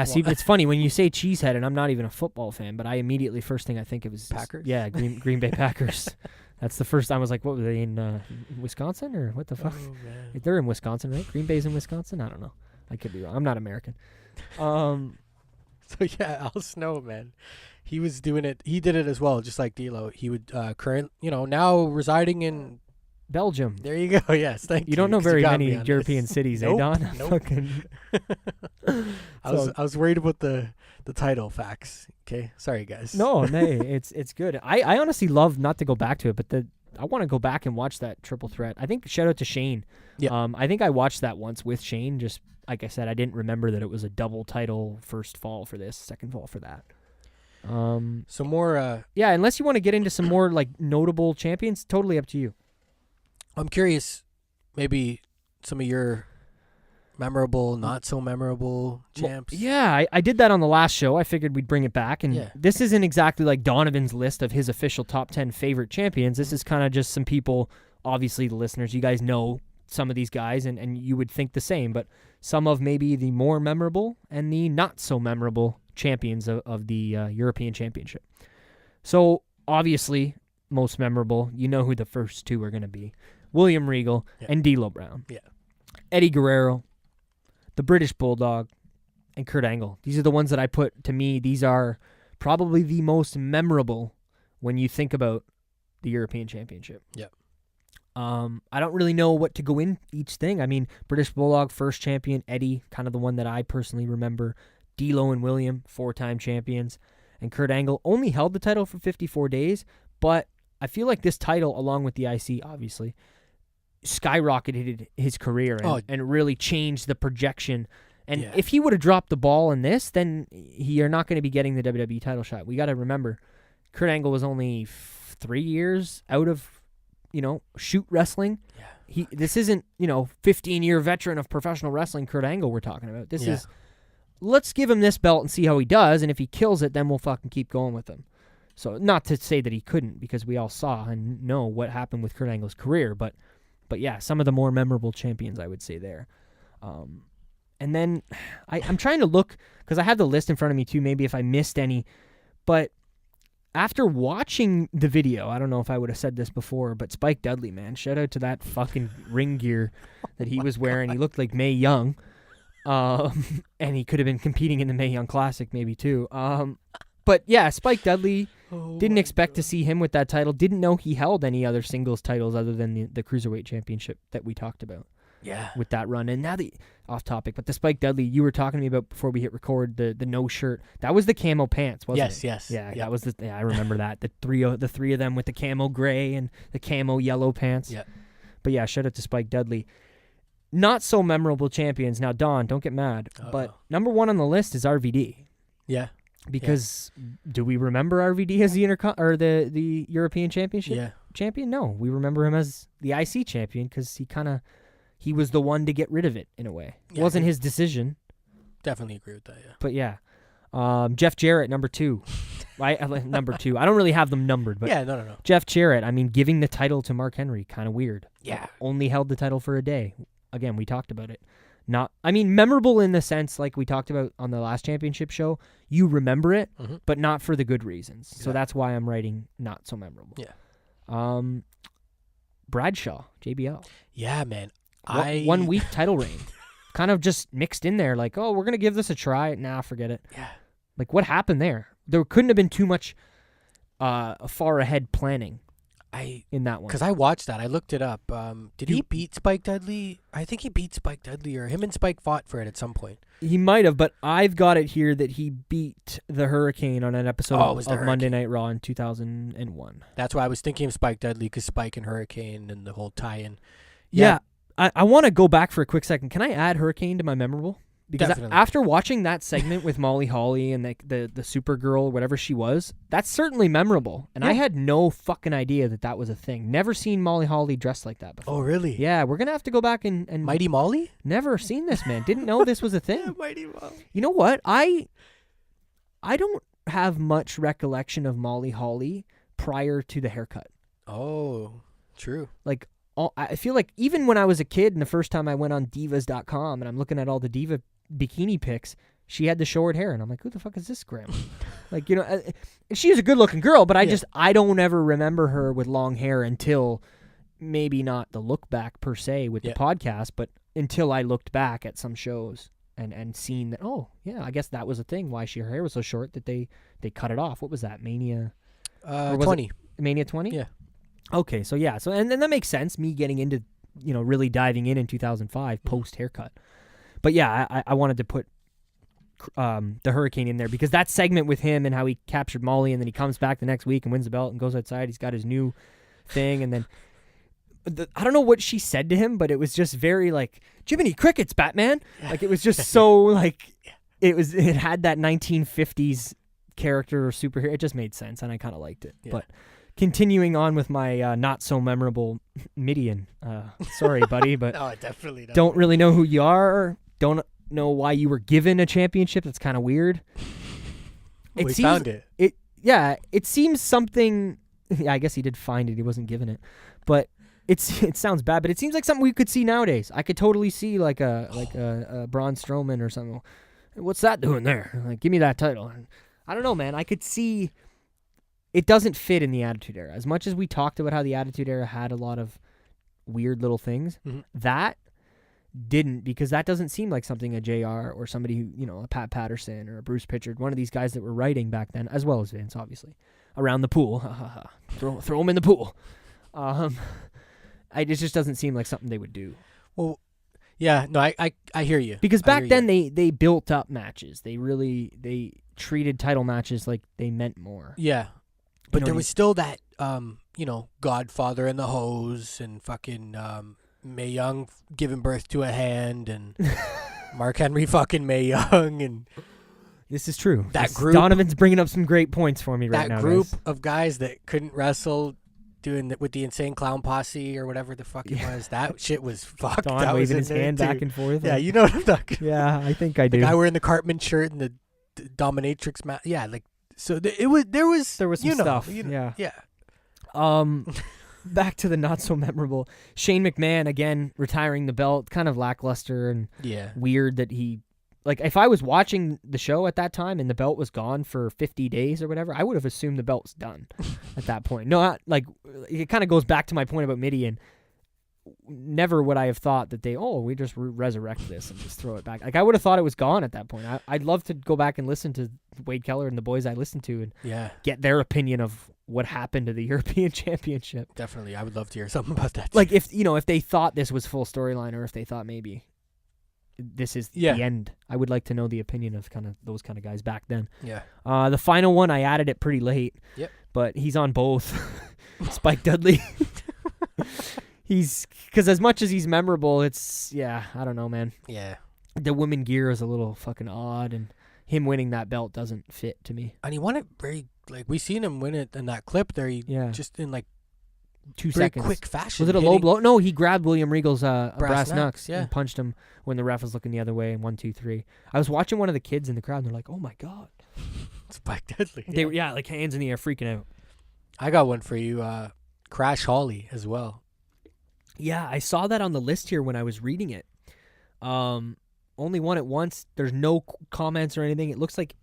see, it's funny when you say cheesehead, and I'm not even a football fan, but I immediately, first thing I think it was Packers? Yeah, Green Bay Packers. That's the first time I was like, what were they in Wisconsin, or what the fuck? Oh, man. They're in Wisconsin, right? Green Bay's in Wisconsin? I don't know. I could be wrong. I'm not American. So yeah, Al Snow, man, he was doing it. He did it as well, just like D'Lo. He would now residing in Belgium. There you go. Yes, thank you. You don't know very many European cities, nope, Don? Nope. I was worried about the title facts. Okay, sorry guys. No, it's good. I honestly love, not to go back to it, but I want to go back and watch that triple threat. I think shout out to Shane. Yeah. I think I watched that once with Shane. Just like I said, I didn't remember that it was a double title, first fall for this, second fall for that. Some more. Yeah, unless you want to get into some more notable champions, totally up to you. I'm curious, maybe some of your memorable, not so memorable champs. Well, yeah, I did that on the last show. I figured we'd bring it back. And this isn't exactly like Donovan's list of his official top 10 favorite champions. This is kind of just some people, obviously the listeners, you guys know some of these guys, and you would think the same, but some of maybe the more memorable and the not so memorable champions of the European Championship. So, obviously, most memorable, you know who the first two are going to be. William Regal and D'Lo Brown. Yeah. Eddie Guerrero, the British Bulldog, and Kurt Angle. These are the ones that I put, to me, these are probably the most memorable when you think about the European Championship. Yeah. I don't really know what to go in each thing. I mean, British Bulldog, first champion. Eddie, kind of the one that I personally remember. D'Lo and William, 4-time champions. and Kurt Angle only held the title for 54 days, but I feel like this title, along with the IC, obviously, skyrocketed his career and really changed the projection. And if he would have dropped the ball in this, then you're not going to be getting the WWE title shot. We got to remember, Kurt Angle was only 3 years out of, shoot wrestling. Yeah. This isn't, 15-year veteran of professional wrestling Kurt Angle we're talking about. This is, let's give him this belt and see how he does, and if he kills it, then we'll fucking keep going with him. So not to say that he couldn't, because we all saw and know what happened with Kurt Angle's career, but yeah, some of the more memorable champions, I would say there. And then I'm trying to look, because I have the list in front of me too, maybe if I missed any, but after watching the video, I don't know if I would have said this before, but Spike Dudley, man, shout out to that fucking ring gear that he was wearing. He looked like Mae Young, and he could have been competing in the Mae Young Classic maybe too. But yeah, Spike Dudley, didn't expect to see him with that title. Didn't know he held any other singles titles other than the Cruiserweight Championship that we talked about. Yeah. With that run. And now off topic, but the Spike Dudley you were talking to me about before we hit record, the no shirt. That was the camo pants, wasn't it? Yes. Yeah, that was I remember that. The three of them with the camo gray and the camo yellow pants. Yeah. But yeah, shout out to Spike Dudley. Not so memorable champions. Now, Don, don't get mad. But number one on the list is RVD. Yeah. Because do we remember RVD as the the European Championship champion? No, we remember him as the IC champion because he was the one to get rid of it in a way. It wasn't his decision. Definitely agree with that. Yeah. But yeah, Jeff Jarrett, number 2. Number 2. I don't really have them numbered, but no. Jeff Jarrett. I mean, giving the title to Mark Henry, kind of weird. Yeah. Only held the title for a day. Again, we talked about it. Memorable in the sense, like we talked about on the last championship show, you remember it, but not for the good reasons. Yeah. So that's why I'm writing not so memorable. Yeah. Bradshaw, JBL. Yeah, man. 1 week title reign. Kind of just mixed in there, like, oh, we're going to give this a try. Nah, forget it. Yeah. Like, what happened there? There couldn't have been too much far ahead planning. In that one. Because I watched that. I looked it up. Did he beat Spike Dudley? I think he beat Spike Dudley, or him and Spike fought for it at some point. He might have, but I've got it here that he beat the Hurricane on an episode of Monday Night Raw in 2001. That's why I was thinking of Spike Dudley, because Spike and Hurricane and the whole tie-in. Yeah. I want to go back for a quick second. Can I add Hurricane to my memorable? Because after watching that segment with Molly Holly and the Supergirl, whatever she was, that's certainly memorable. And I had no fucking idea that was a thing. Never seen Molly Holly dressed like that before. Oh, really? Yeah, we're going to have to go back and... Mighty Molly? Never seen this, man. Didn't know this was a thing. Yeah, Mighty Molly. You know what? I don't have much recollection of Molly Holly prior to the haircut. Oh, true. Like, I feel like even when I was a kid and the first time I went on divas.com and I'm looking at all the diva bikini pics, she had the short hair, and I'm like, who the fuck is this grandma? Like, she's a good-looking girl, but I don't ever remember her with long hair until maybe not the look back per se with the podcast, but until I looked back at some shows and seen that, oh, yeah, I guess that was a thing, why her hair was so short that they cut it off. What was that, Mania? 20. Mania 20? Yeah. Okay, so yeah, and then that makes sense, me getting into, really diving in 2005, post-haircut. But yeah, I wanted to put the Hurricane in there because that segment with him and how he captured Molly and then he comes back the next week and wins the belt and goes outside. He's got his new thing. And then I don't know what she said to him, but it was just very like, Jiminy Crickets, Batman. Like it was just so like, it had that 1950s character or superhero. It just made sense and I kind of liked it. Yeah. But continuing on with my not so memorable Midian. Sorry, buddy, but no, definitely don't really know who you are. Don't know why you were given a championship. That's kind of weird. We found it. It seems something. Yeah, I guess he did find it. He wasn't given it, but it sounds bad. But it seems like something we could see nowadays. I could totally see like a Braun Strowman or something. What's that doing there? Like, give me that title. I don't know, man. I could see. It doesn't fit in the Attitude Era. As much as we talked about how the Attitude Era had a lot of weird little things, that didn't, because that doesn't seem like something a JR or somebody who, a Pat Patterson or a Bruce Pritchard, one of these guys that were writing back then, as well as Vince, obviously, around the pool. Throw them in the pool. It just doesn't seem like something they would do. Well, yeah, no, I hear you. Because back then they built up matches. They treated title matches like they meant more. Yeah. But there was still that, Godfather and the Hose and fucking Mae Young giving birth to a hand and Mark Henry fucking Mae Young. And this is true. That group. Donovan's bringing up some great points for me right now. That group of guys that couldn't wrestle doing with the Insane Clown Posse or whatever the fuck it was. That shit was fucked. Don that waving was his hand back and forth. Yeah, you know what I'm talking about. Yeah, I think I do. The guy wearing the Cartman shirt and the dominatrix mask. Yeah, like so. There was some stuff. Yeah. Back to the not so memorable Shane McMahon again retiring the belt. Kind of lackluster and weird that he. Like, if I was watching the show at that time and the belt was gone for 50 days or whatever, I would have assumed the belt was done at that point. No, it kind of goes back to my point about Midian. Never would I have thought that we just resurrect this and just throw it back. Like, I would have thought it was gone at that point. I'd love to go back and listen to Wade Keller and the boys I listened to and get their opinion of what happened to the European Championship. Definitely. I would love to hear something about that. Like, if they thought this was full storyline or if they thought maybe this is the end. I would like to know the opinion of kind of those kind of guys back then. Yeah. The final one, I added it pretty late. Yep. But he's on both. Spike Dudley. Because as much as he's memorable, it's, I don't know, man. Yeah. The women gear is a little fucking odd, and him winning that belt doesn't fit to me. And he won it very, we seen him win it in that clip there. Just in 2 seconds. Quick fashion. Was it a low blow? No, he grabbed William Regal's brass knucks and punched him when the ref was looking the other way. And 1, 2, 3. I was watching one of the kids in the crowd, and they're like, "Oh my god, Spike Dudley!" They were like hands in the air, freaking out. I got one for you, Crash Holly as well. Yeah, I saw that on the list here when I was reading it. Only won it once. There's no comments or anything. It looks like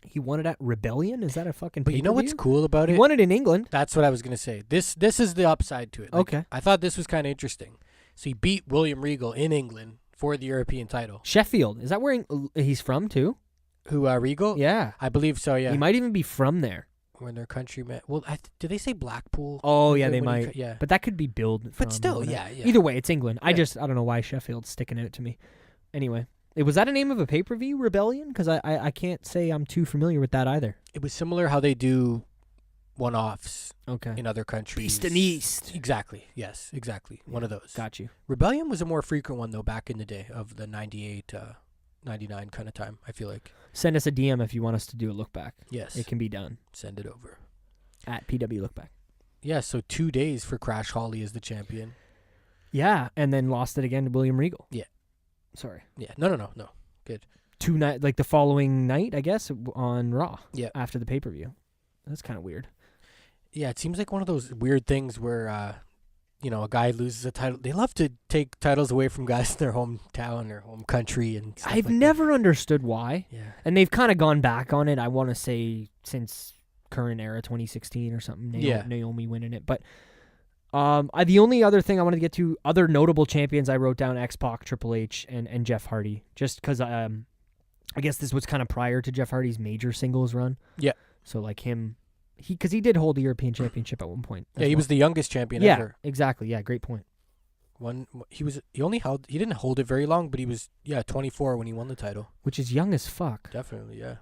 he won it at Rebellion. Is that a fucking? But you know what's cool about it? He won it in England. That's what I was gonna say. This is the upside to it. Okay. I thought this was kind of interesting. So he beat William Regal in England for the European title. Sheffield. Is that where he's from too? Who, Regal? Yeah. I believe so, yeah. He might even be from there. When their country met. Well, did they say Blackpool? Oh, yeah, they might. Yeah. But that could be billed from. But still, yeah. Either way, it's England. Yeah. I don't know why Sheffield's sticking out to me. Anyway. Was that a name of a pay-per-view, Rebellion? Because I can't say I'm too familiar with that either. It was similar how they do one-offs in other countries. Beast and East. Exactly. Yes, exactly. One of those. Got you. Rebellion was a more frequent one, though, back in the day of the 98, 99 kind of time, I feel like. Send us a DM if you want us to do a look back. Yes. It can be done. Send it over. At PW LookBack. Yeah, so 2 days for Crash Holly as the champion. Yeah, and then lost it again to William Regal. Yeah. Sorry. Yeah, no. Good. 2 night, the following night, I guess, on Raw. Yeah. After the pay-per-view. That's kind of weird. Yeah, it seems like one of those weird things where, a guy loses a title. They love to take titles away from guys in their hometown or home country and stuff. I've never understood why. Yeah. And they've kind of gone back on it, I want to say, since current era, 2016 or something. Naomi winning it. But the only other thing I wanted to get to, other notable champions I wrote down, X-Pac, Triple H, and Jeff Hardy. Just because I guess this was kind of prior to Jeff Hardy's major singles run. Yeah. So like him, because he did hold the European Championship at one point. Yeah, he was the youngest champion ever. Yeah, exactly. Yeah, great point. He didn't hold it very long, but he was 24 when he won the title. Which is young as fuck. Definitely, yeah.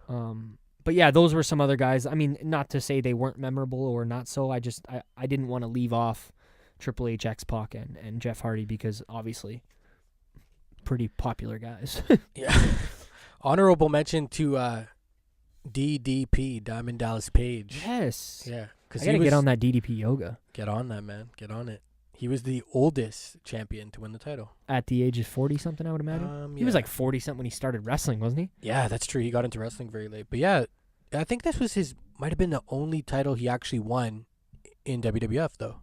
But yeah, those were some other guys. I mean, not to say they weren't memorable or not so. I didn't want to leave off Triple H, X-Pac, and Jeff Hardy because obviously pretty popular guys. Yeah. Honorable mention to DDP, Diamond Dallas Page. Yes. Yeah. I gotta get on that DDP yoga. Get on that, man. Get on it. He was the oldest champion to win the title. At the age of 40-something, I would imagine? He was like 40-something when he started wrestling, wasn't he? Yeah, that's true. He got into wrestling very late. But yeah, I think this was might have been the only title he actually won in WWF, though.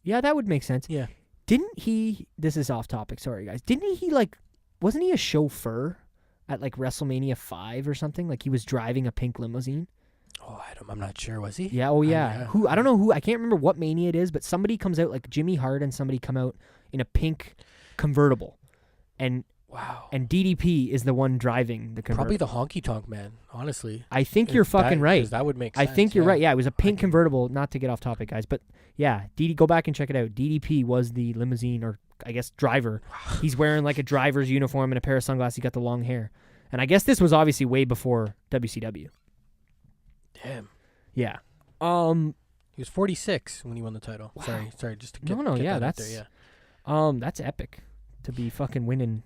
Yeah, that would make sense. Yeah. Didn't he, this is off topic, sorry guys, didn't he wasn't he a chauffeur at like WrestleMania 5 or something? Like he was driving a pink limousine? Oh, I'm not sure. Was he? Yeah. Oh, yeah. I don't know who. I can't remember what Mania it is, but somebody comes out like Jimmy Hart and somebody come out in a pink convertible, and wow. And DDP is the one driving the convertible. Probably the Honky Tonk Man. Honestly, I think you're fucking right. That would make sense. I think you're right. Yeah, it was a pink convertible. Not to get off topic, guys, but yeah, go back and check it out. DDP was the limousine, or I guess driver. Wow. He's wearing like a driver's uniform and a pair of sunglasses. He got the long hair, and I guess this was obviously way before WCW. Damn. Yeah. He was 46 when he won the title. Wow. Sorry, just to get yeah, that out that's there, yeah. That's epic to be fucking winning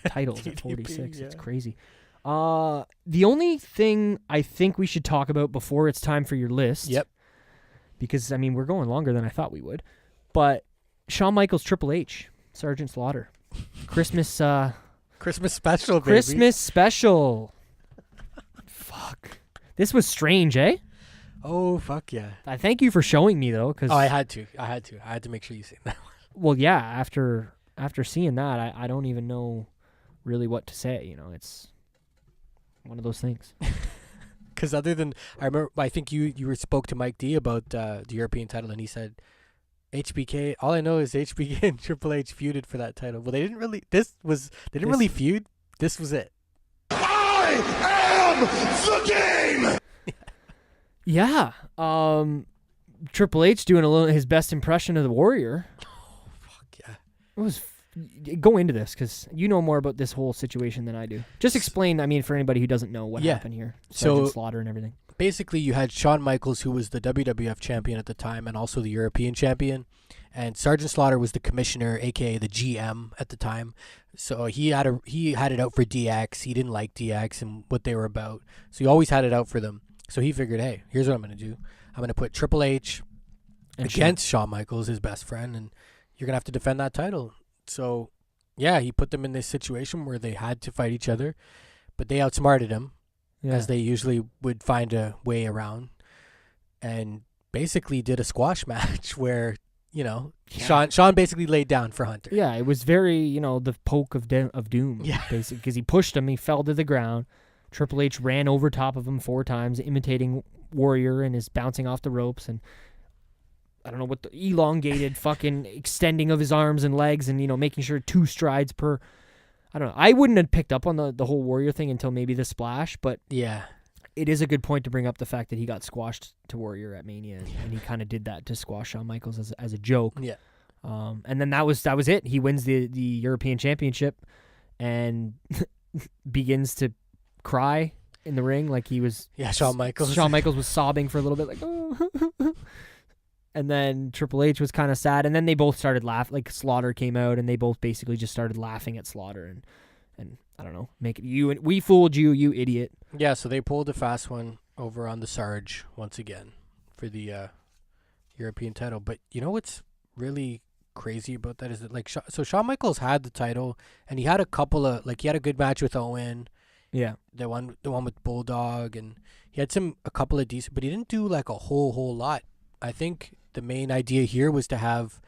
titles at 46. Yeah. It's crazy. The only thing I think we should talk about before it's time for your list. Yep. Because I mean, we're going longer than I thought we would. But Shawn Michaels, Triple H, Sergeant Slaughter, Christmas special, baby. Christmas special. Fuck. This was strange, eh? Oh, fuck yeah. I thank you for showing me though, because I had to make sure you see that. Well, yeah. After seeing that, I don't even know really what to say. You know, it's one of those things. Because I think you spoke to Mike D about the European title, and he said HBK. All I know is HBK and Triple H feuded for that title. Well, they didn't really. They didn't really feud. This was it. I am the game. Yeah. Triple H doing his best impression of the Warrior. Oh, fuck yeah. It was. Go into this because you know more about this whole situation than I do. Just explain. I mean, for anybody who doesn't know what happened here, Sergeant Slaughter and everything. Basically, you had Shawn Michaels, who was the WWF champion at the time and also the European champion, and Sergeant Slaughter was the commissioner, aka the GM at the time. So he had it out for DX. He didn't like DX and what they were about, so he always had it out for them. So he figured, hey, here's what I'm going to do. I'm going to put Triple H against Shawn Michaels, his best friend, and you're going to have to defend that title. So, yeah, he put them in this situation where they had to fight each other, but they outsmarted him, as they usually would find a way around, and basically did a squash match where, Shawn basically laid down for Hunter. Yeah, it was very, the poke of doom, basically, because he pushed him, he fell to the ground. Triple H ran over top of him 4 times, imitating Warrior and is bouncing off the ropes, and I don't know what the elongated fucking extending of his arms and legs and, making sure 2 strides per. I don't know. I wouldn't have picked up on the whole Warrior thing until maybe the splash, but yeah, it is a good point to bring up the fact that he got squashed to Warrior at Mania, and he kind of did that to squash Shawn Michaels as a joke. Yeah. And then that was it. He wins the European Championship and begins to cry in the ring like he was. Yeah, Shawn Michaels. Shawn Michaels was sobbing for a little bit, like, oh. And then Triple H was kind of sad, and then they both started laughing. Like Slaughter came out, and they both basically just started laughing at Slaughter, and I don't know, we fooled you, you idiot. Yeah, so they pulled a fast one over on the Sarge once again for the European title. But you know what's really crazy about that is that so Shawn Michaels had the title, and he had a couple of he had a good match with Owen. Yeah, the one with Bulldog, and he had a couple of decent, but he didn't do a whole lot. I think the main idea here was to have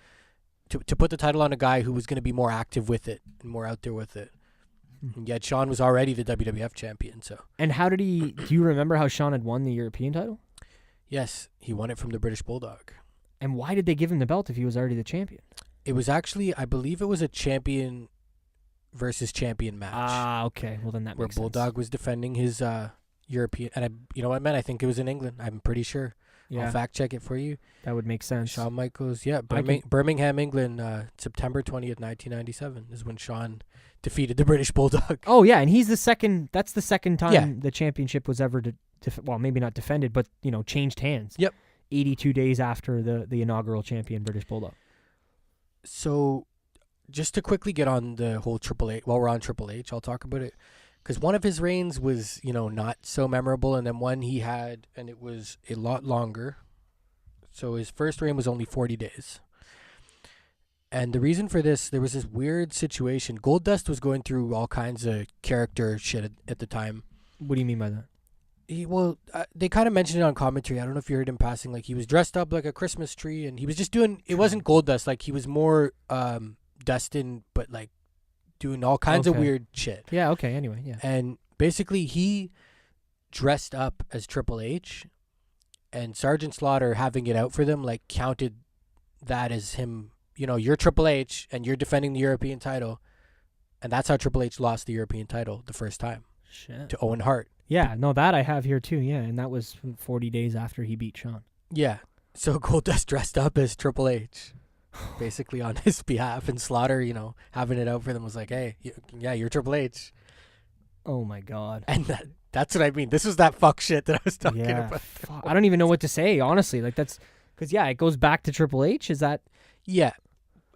to put the title on a guy who was going to be more active with it and more out there with it. And yet Shawn was already the WWF champion. So. And how did he? Do you remember how Shawn had won the European title? Yes, he won it from the British Bulldog. And why did they give him the belt if he was already the champion? It was actually, I believe, it was a champion versus champion match. Ah, okay. Well, then that makes sense. Where Bulldog was defending his European, and you know what, man? I think it was in England. I'm pretty sure. Yeah. I'll fact check it for you. That would make sense. Shawn Michaels, yeah. Birmingham, England, September 20th, 1997 is when Shawn defeated the British Bulldog. Oh, yeah, and he's the second. That's the second time the championship was ever, well, maybe not defended, but, changed hands. Yep. 82 days after the inaugural champion, British Bulldog. So, just to quickly get on the whole Triple H, while we're on Triple H, I'll talk about it. Because one of his reigns was, not so memorable, and then one he had, and it was a lot longer. So his first reign was only 40 days. And the reason for this, there was this weird situation. Goldust was going through all kinds of character shit at the time. What do you mean by that? They kind of mentioned it on commentary. I don't know if you heard him passing. He was dressed up like a Christmas tree, and he was just doing, it wasn't Goldust. He was more Dustin, but doing all kinds of weird shit. Yeah, okay, anyway, yeah. And basically he dressed up as Triple H, and Sergeant Slaughter, having it out for them, counted that as him, you're Triple H and you're defending the European title. And that's how Triple H lost the European title the first time. Shit. To Owen Hart. Yeah, no, that I have here too, yeah. And that was 40 days after he beat Shawn. Yeah. So Goldust dressed up as Triple H. Basically on his behalf, and Slaughter, having it out for them was like, hey, you're Triple H. Oh my God. And that's what I mean. This was that fuck shit that I was talking about. I don't even know what to say, honestly. Like, that's because, it goes back to Triple H. Is that? Yeah.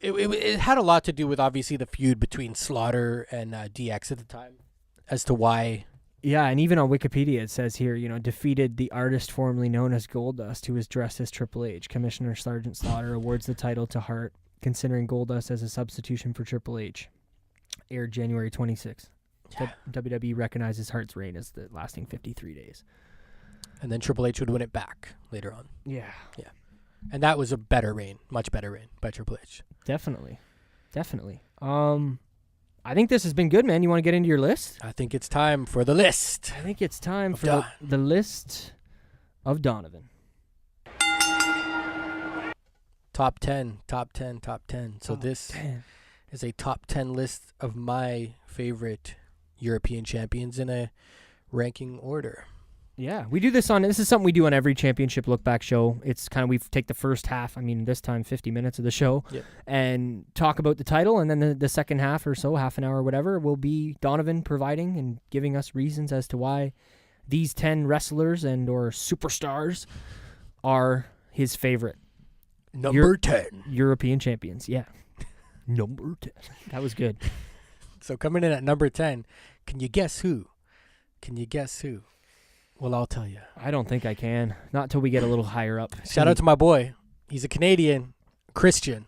It had a lot to do with, obviously, the feud between Slaughter and DX at the time as to why. Yeah, and even on Wikipedia it says here, defeated the artist formerly known as Goldust, who was dressed as Triple H. Commissioner Sergeant Slaughter awards the title to Hart, considering Goldust as a substitution for Triple H. Aired January 26th. Yeah. WWE recognizes Hart's reign as lasting 53 days. And then Triple H would win it back later on. Yeah. Yeah. And that was a better reign, much better reign by Triple H. Definitely. I think this has been good, man. You want to get into your list? I think it's time for the list. I think it's time for the list of Donovan. Top 10. So this 10. is a top 10 list of my favorite European champions in a ranking order. Yeah, we do this this is something we do on every Championship LookBack show. It's kind of, we take the first half, this time 50 minutes of the show, and talk about the title, and then the second half or so, half an hour or whatever, will be Donovan providing and giving us reasons as to why these 10 wrestlers and or superstars are his favorite. Number 10. European champions, yeah. Number 10. That was good. So coming in at number 10, can you guess who? Well, I'll tell you. I don't think I can. Not till we get a little higher up. Shout out to my boy. He's a Canadian, Christian.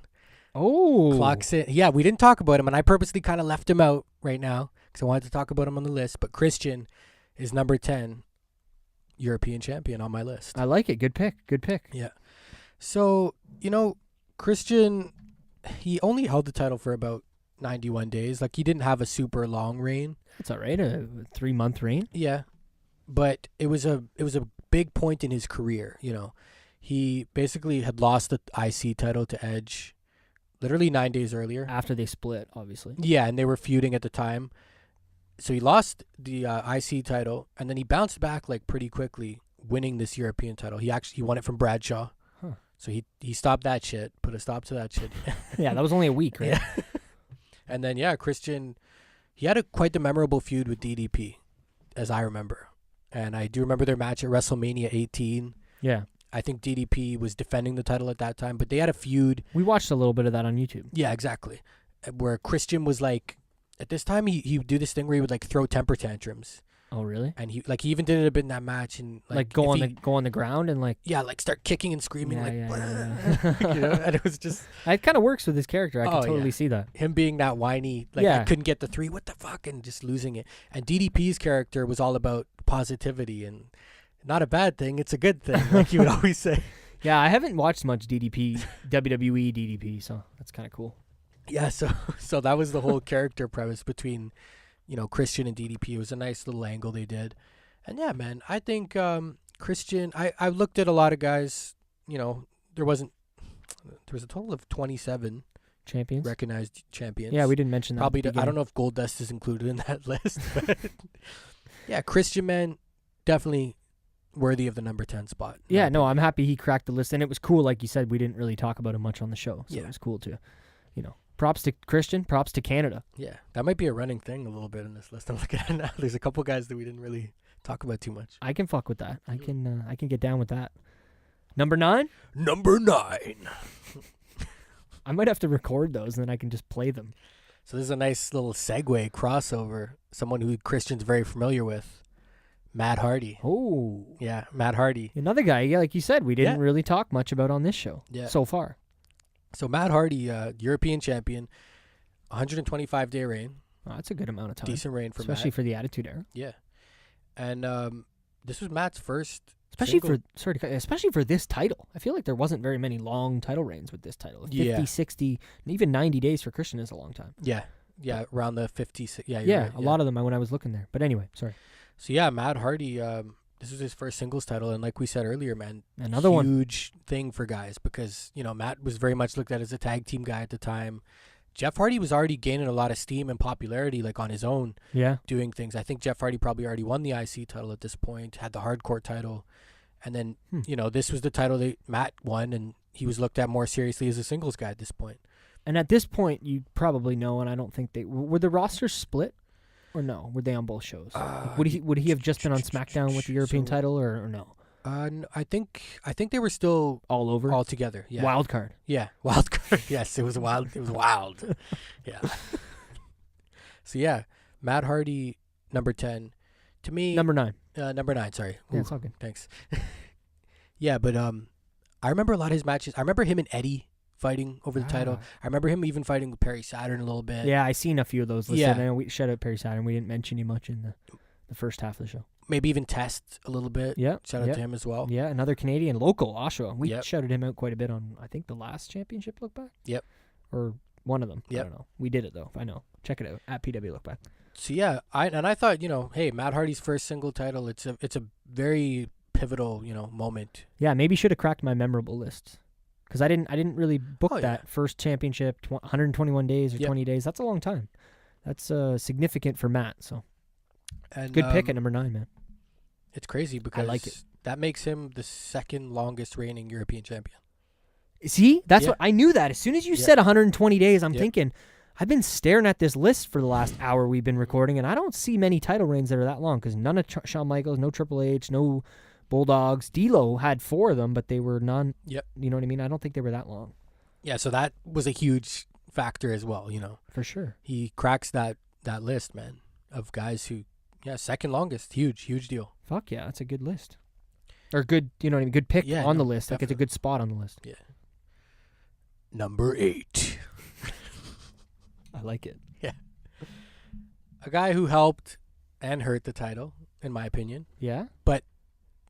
Oh. Clocks in. Yeah, we didn't talk about him, and I purposely kind of left him out right now because I wanted to talk about him on the list. But Christian is number 10 European champion on my list. I like it. Good pick. Yeah. So, Christian, he only held the title for about 91 days. Like, he didn't have a super long reign. That's all right. A 3-month reign. Yeah. But it was a big point in his career, He basically had lost the IC title to Edge literally 9 days earlier. After they split, obviously. Yeah, and they were feuding at the time. So he lost the IC title, and then he bounced back like pretty quickly, winning this European title. He won it from Bradshaw. Huh. So he stopped that shit, put a stop to that shit. Yeah, that was only a week, right? Yeah. And then, Christian, he had quite the memorable feud with DDP, as I remember. And I do remember their match at WrestleMania 18. Yeah. I think DDP was defending the title at that time, but they had a feud. We watched a little bit of that on YouTube. Yeah, exactly. Where Christian was like, at this time, he would do this thing where he would like throw temper tantrums. Oh, really? And he even did it a bit in that match, and go on the ground and start kicking and screaming yeah. And it was just, it kind of works with his character. I can totally see that. Him being that whiny, I couldn't get the 3, what the fuck, and just losing it. And DDP's character was all about positivity, and not a bad thing, it's a good thing, like you would always say. Yeah, I haven't watched much DDP, WWE DDP, so that's kind of cool. Yeah, so that was the whole character premise between, Christian and DDP. It was a nice little angle they did. And yeah, man, I think Christian, I looked at a lot of guys, there was a total of 27 champions, recognized champions. Yeah, we didn't mention that. Probably, I don't know if Goldust is included in that list, but yeah, Christian, man, definitely worthy of the number 10 spot. Yeah, no, I'm happy he cracked the list, and it was cool. Like you said, we didn't really talk about him much on the show, so it was cool to, props to Christian, props to Canada. Yeah, that might be a running thing a little bit in this list I'm looking at now. There's a couple guys that we didn't really talk about too much. I can fuck with that. I can get down with that. Number 9? Number 9. I might have to record those, and then I can just play them. So this is a nice little segue crossover. Someone who Christian's very familiar with. Matt Hardy. Oh. Yeah, Matt Hardy. Another guy, like you said, we didn't really talk much about on this show so far. So Matt Hardy, European champion, 125-day reign. Oh, that's a good amount of time. Decent reign for especially Matt. For the Attitude Era. Yeah. And this was Matt's first especially for this title. I feel like there wasn't very many long title reigns with this title. 50, 60, and even 90 days for Christian is a long time. Yeah. Yeah, around the 50. Yeah, right. A lot of them when I was looking there. But anyway, sorry. So yeah, Matt Hardy, this was his first singles title, and like we said earlier, man, another huge thing for guys because, Matt was very much looked at as a tag team guy at the time. Jeff Hardy was already gaining a lot of steam and popularity, like on his own, doing things. I think Jeff Hardy probably already won the IC title at this point, had the hardcore title, and then, this was the title that Matt won, and he was looked at more seriously as a singles guy at this point. And at this point, you probably know, and I don't think were the rosters split? Or no? Were they on both shows? Would he have just been on SmackDown with the European title or no? I think they were still all over, all together. Yeah. Wild card. Yeah, wild card. Yes, it was wild. It was wild. Yeah. So yeah, Matt Hardy, number 10. To me, number 9. Number 9. Sorry. Yeah, it's all good. Thanks. Yeah, but I remember a lot of his matches. I remember him and Eddie fighting over the title. I remember him even fighting with Perry Saturn a little bit. Yeah, I seen a few of those listed. Yeah. I know we shout out Perry Saturn. We didn't mention him much in the first half of the show. Maybe even Test a little bit. Yeah. Shout out to him as well. Yeah, another Canadian local, Oshawa. We Yep. shouted him out quite a bit on, I think, the last Championship LookBack. Yep. Or one of them. Yep. I don't know. We did it, though. I know. Check it out at PW LookBack. So yeah, I thought, hey, Matt Hardy's first single title, it's a very pivotal, moment. Yeah, maybe should have cracked my memorable list. Because I didn't really book that first championship, 121 days or 20 days. That's a long time. That's significant for Matt. So And, good pick at number 9, man. It's crazy because I like it. That makes him the second longest reigning European champion. See, that's what I knew that. As soon as you said 120 days, I'm thinking, I've been staring at this list for the last hour we've been recording, and I don't see many title reigns that are that long because none of Shawn Michaels, no Triple H, no Bulldogs. D'Lo had 4 of them, but they were non. Yep. You know what I mean? I don't think they were that long. Yeah, so that was a huge factor as well, For sure. He cracks that list, man, of guys who, second longest. Huge deal. Fuck yeah, that's a good list. Or good, you know what I mean? Good pick on the list. Definitely. Like it's a good spot on the list. Yeah. Number 8. I like it. Yeah. A guy who helped and hurt the title, in my opinion. Yeah. But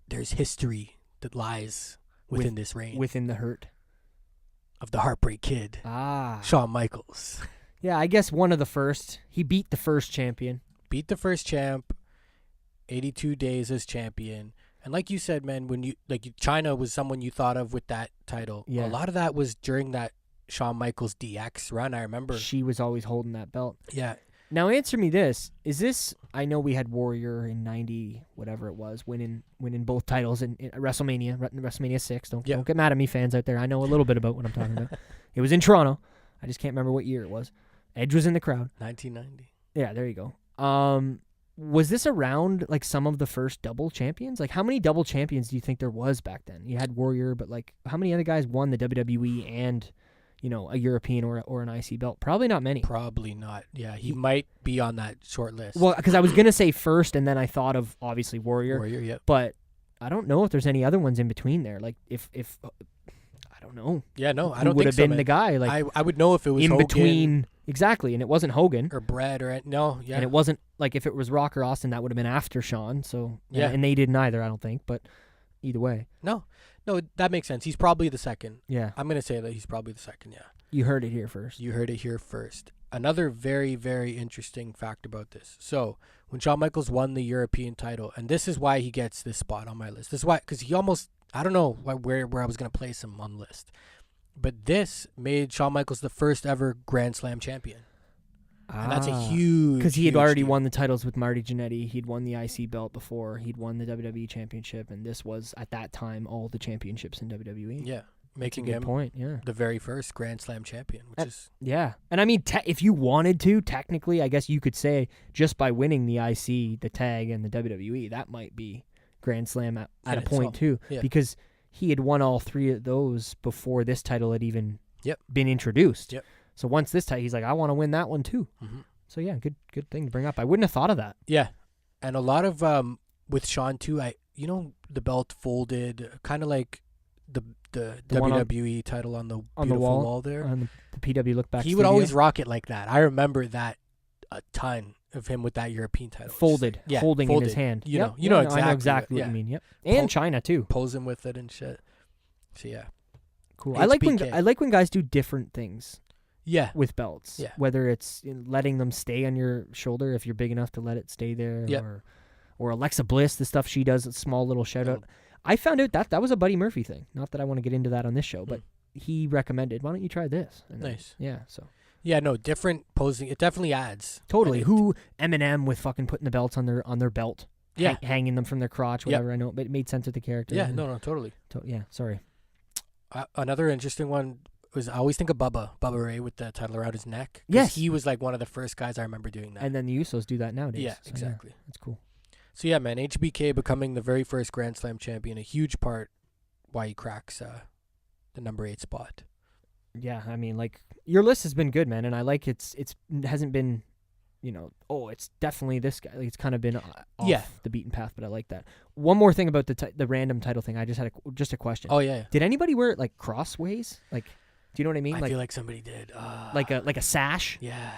there's history that lies within this reign. Within the hurt. Of the Heartbreak Kid. Shawn Michaels. Yeah, I guess one of the first. He beat the first champion. Beat the first champ. 82 days as champion. And like you said, man, when China was someone you thought of with that title. Yeah. A lot of that was during that Shawn Michaels DX run, I remember. She was always holding that belt. Yeah. Now answer me this. Is this, I know we had Warrior in 90, whatever it was, winning both titles in WrestleMania 6. Don't get mad at me, fans out there. I know a little bit about what I'm talking about. It was in Toronto. I just can't remember what year it was. Edge was in the crowd. 1990. Yeah, there you go. Was this around like some of the first double champions? Like how many double champions do you think there was back then? You had Warrior, but like how many other guys won the WWE and a European or an IC belt? Probably not many. Probably not. Yeah, he might be on that short list. Well, because I was going to say first, and then I thought of, obviously, Warrior. Warrior, yep. But I don't know if there's any other ones in between there. Like, if I don't know. Yeah, no, I don't think so, Who would have been the guy? Like I would know if it was in Hogan between. Exactly, and it wasn't Hogan. Or Brett or... No, yeah. And it wasn't, like, if it was Rock or Austin, that would have been after Shawn. So, yeah. And they didn't either, I don't think. But either way. No, that makes sense. He's probably the second. Yeah. I'm going to say that he's probably the second, yeah. You heard it here first. You heard it here first. Another very, very interesting fact about this. So, when Shawn Michaels won the European title, and this is why he gets this spot on my list. This is why, because he almost, I don't know where I was going to place him on the list. But this made Shawn Michaels the first ever Grand Slam champion. And that's a huge... Because he had already won the titles with Marty Jannetty. He'd won the IC belt before. He'd won the WWE Championship. And this was, at that time, all the championships in WWE. Yeah. Making him the very first Grand Slam champion, which is... Yeah. And I mean, if you wanted to, technically, I guess you could say, just by winning the IC, the tag, and the WWE, that might be Grand Slam at a point, too. Yeah. Because he had won all 3 of those before this title had even been introduced. Yep. So once this title, he's like, I want to win that one, too. Mm-hmm. So, yeah, good thing to bring up. I wouldn't have thought of that. Yeah. And a lot of, with Shawn, too, the belt folded, kind of like the WWE title on the wall there. On the PW LookBack He would always rock it like that. I remember that a ton of him with that European title. Holding in his hand. You know exactly. I know exactly what you mean. Yep. And China, too. Posing with it and shit. So, yeah. Cool. I like when guys do different things. Yeah. With belts. Yeah. Whether it's letting them stay on your shoulder if you're big enough to let it stay there. Yep. Or Alexa Bliss, the stuff she does, a small little shout out. I found out that was a Buddy Murphy thing. Not that I want to get into that on this show, but he recommended, why don't you try this? And nice. So. Yeah, no, different posing. It definitely adds. Totally. Eminem with fucking putting the belts on their belt. Yeah. Hanging them from their crotch, whatever. I know, but it made sense with the character. Yeah, no, totally. Yeah, sorry. Another interesting one I always think of Bubba Ray with the title around his neck. Yes. He was like one of the first guys I remember doing that. And then the Usos do that nowadays. Yeah, exactly. Yeah, that's cool. So yeah, man, HBK becoming the very first Grand Slam champion, a huge part why he cracks the number 8 spot. Yeah, I mean, like, your list has been good, man, and I like it hasn't been, it's definitely this guy. Like, it's kind of been off the beaten path, but I like that. One more thing about the random title thing. I just had a question. Oh yeah. Did anybody wear it like crossways? Like, do you know what I mean? I feel like somebody did. Like a sash? Yeah.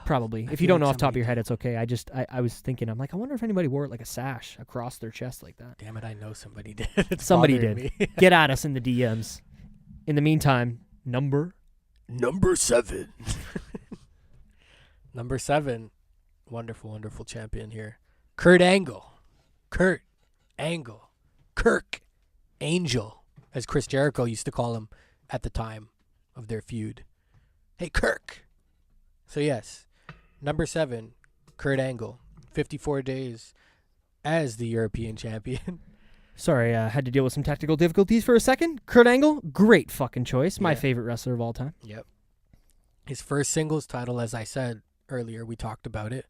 Probably. If you don't know off the top of your head, it's okay. I was thinking, I'm like, I wonder if anybody wore it like a sash across their chest like that. Damn it, I know somebody did. Somebody did. Get at us in the DMs. In the meantime, number 7. Number 7. Wonderful, wonderful champion here. Kurt Angle. Kirk Angel, as Chris Jericho used to call him at the time of their feud. Hey, Kirk. So yes, number 7, Kurt Angle, 54 days as the European champion. Sorry, I had to deal with some technical difficulties for a second. Kurt Angle, great fucking choice. My favorite wrestler of all time. Yep. His first singles title, as I said earlier, we talked about it.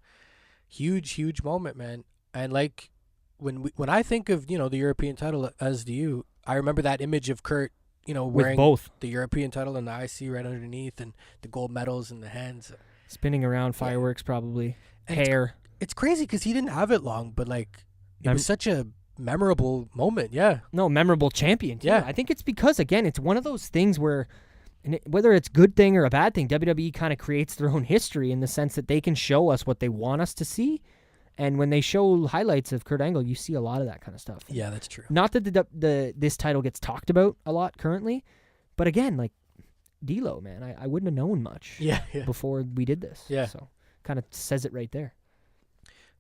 Huge, huge moment, man. And like when I think of, the European title, as do you, I remember that image of Kurt, wearing with both the European title and the IC right underneath and the gold medals in the hands. Spinning around, fireworks probably, and hair. It's crazy because he didn't have it long, but like it was such a memorable moment. Yeah. No, memorable champion. Too. Yeah. I think it's because, again, it's one of those things where, whether it's a good thing or a bad thing, WWE kind of creates their own history in the sense that they can show us what they want us to see. And when they show highlights of Kurt Angle, you see a lot of that kind of stuff. Yeah, that's true. Not that this title gets talked about a lot currently, but again, like, D-Lo, man, I wouldn't have known much before we did this. Yeah. So kind of says it right there.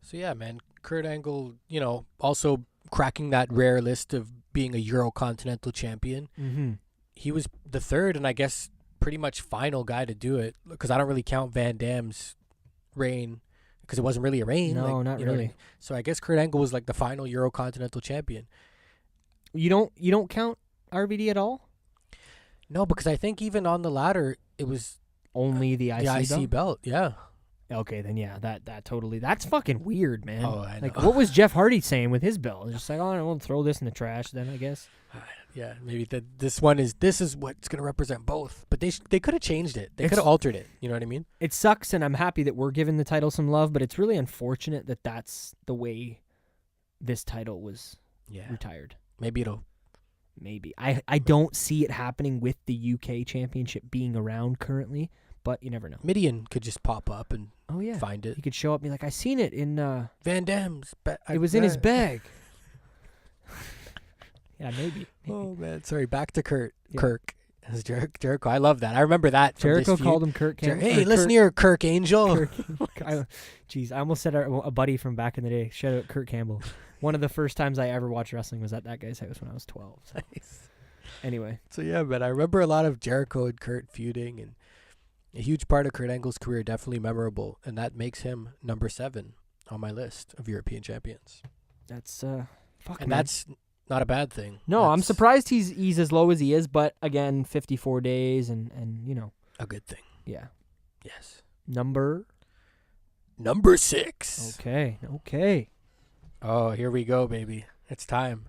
So yeah, man, Kurt Angle, also cracking that rare list of being a Eurocontinental champion. Mm-hmm. He was the third and I guess pretty much final guy to do it, because I don't really count Van Damme's reign because it wasn't really a reign. No, not really. So I guess Kurt Angle was like the final Eurocontinental champion. You don't count RVD at all? No, because I think even on the ladder it was only the IC belt. Yeah. Okay, then yeah, that totally, that's fucking weird, man. Oh, I know. Like, what was Jeff Hardy saying with his belt? Just like, oh, we'll throw this in the trash then, I guess. Yeah, maybe this is what's gonna represent both. But they could have changed it. They could have altered it. You know what I mean? It sucks, and I'm happy that we're giving the title some love, but it's really unfortunate that that's the way this title was retired. Maybe. I don't see it happening with the UK Championship being around currently, but you never know. Midian could just pop up and find it. He could show up and be like, I seen it in Van Damme's bag. It was in his bag. Yeah, maybe. Oh man, sorry. Back to Kirk. As Jericho. I love that. I remember that. Jericho called him Kurt Campbell. Hey, listen here, Kirk Angel. Jeez, I almost said a buddy from back in the day. Shout out Kurt Campbell. One of the first times I ever watched wrestling was at that guy's house when I was 12. So. Nice. Anyway. So yeah, man, I remember a lot of Jericho and Kurt feuding, and a huge part of Kurt Angle's career, definitely memorable, and that makes him number 7 on my list of European champions. That's that's not a bad thing. No, I'm surprised he's as low as he is, but again, 54 days and a good thing. Yeah. Yes. Number 6. Okay. Oh, here we go, baby. It's time.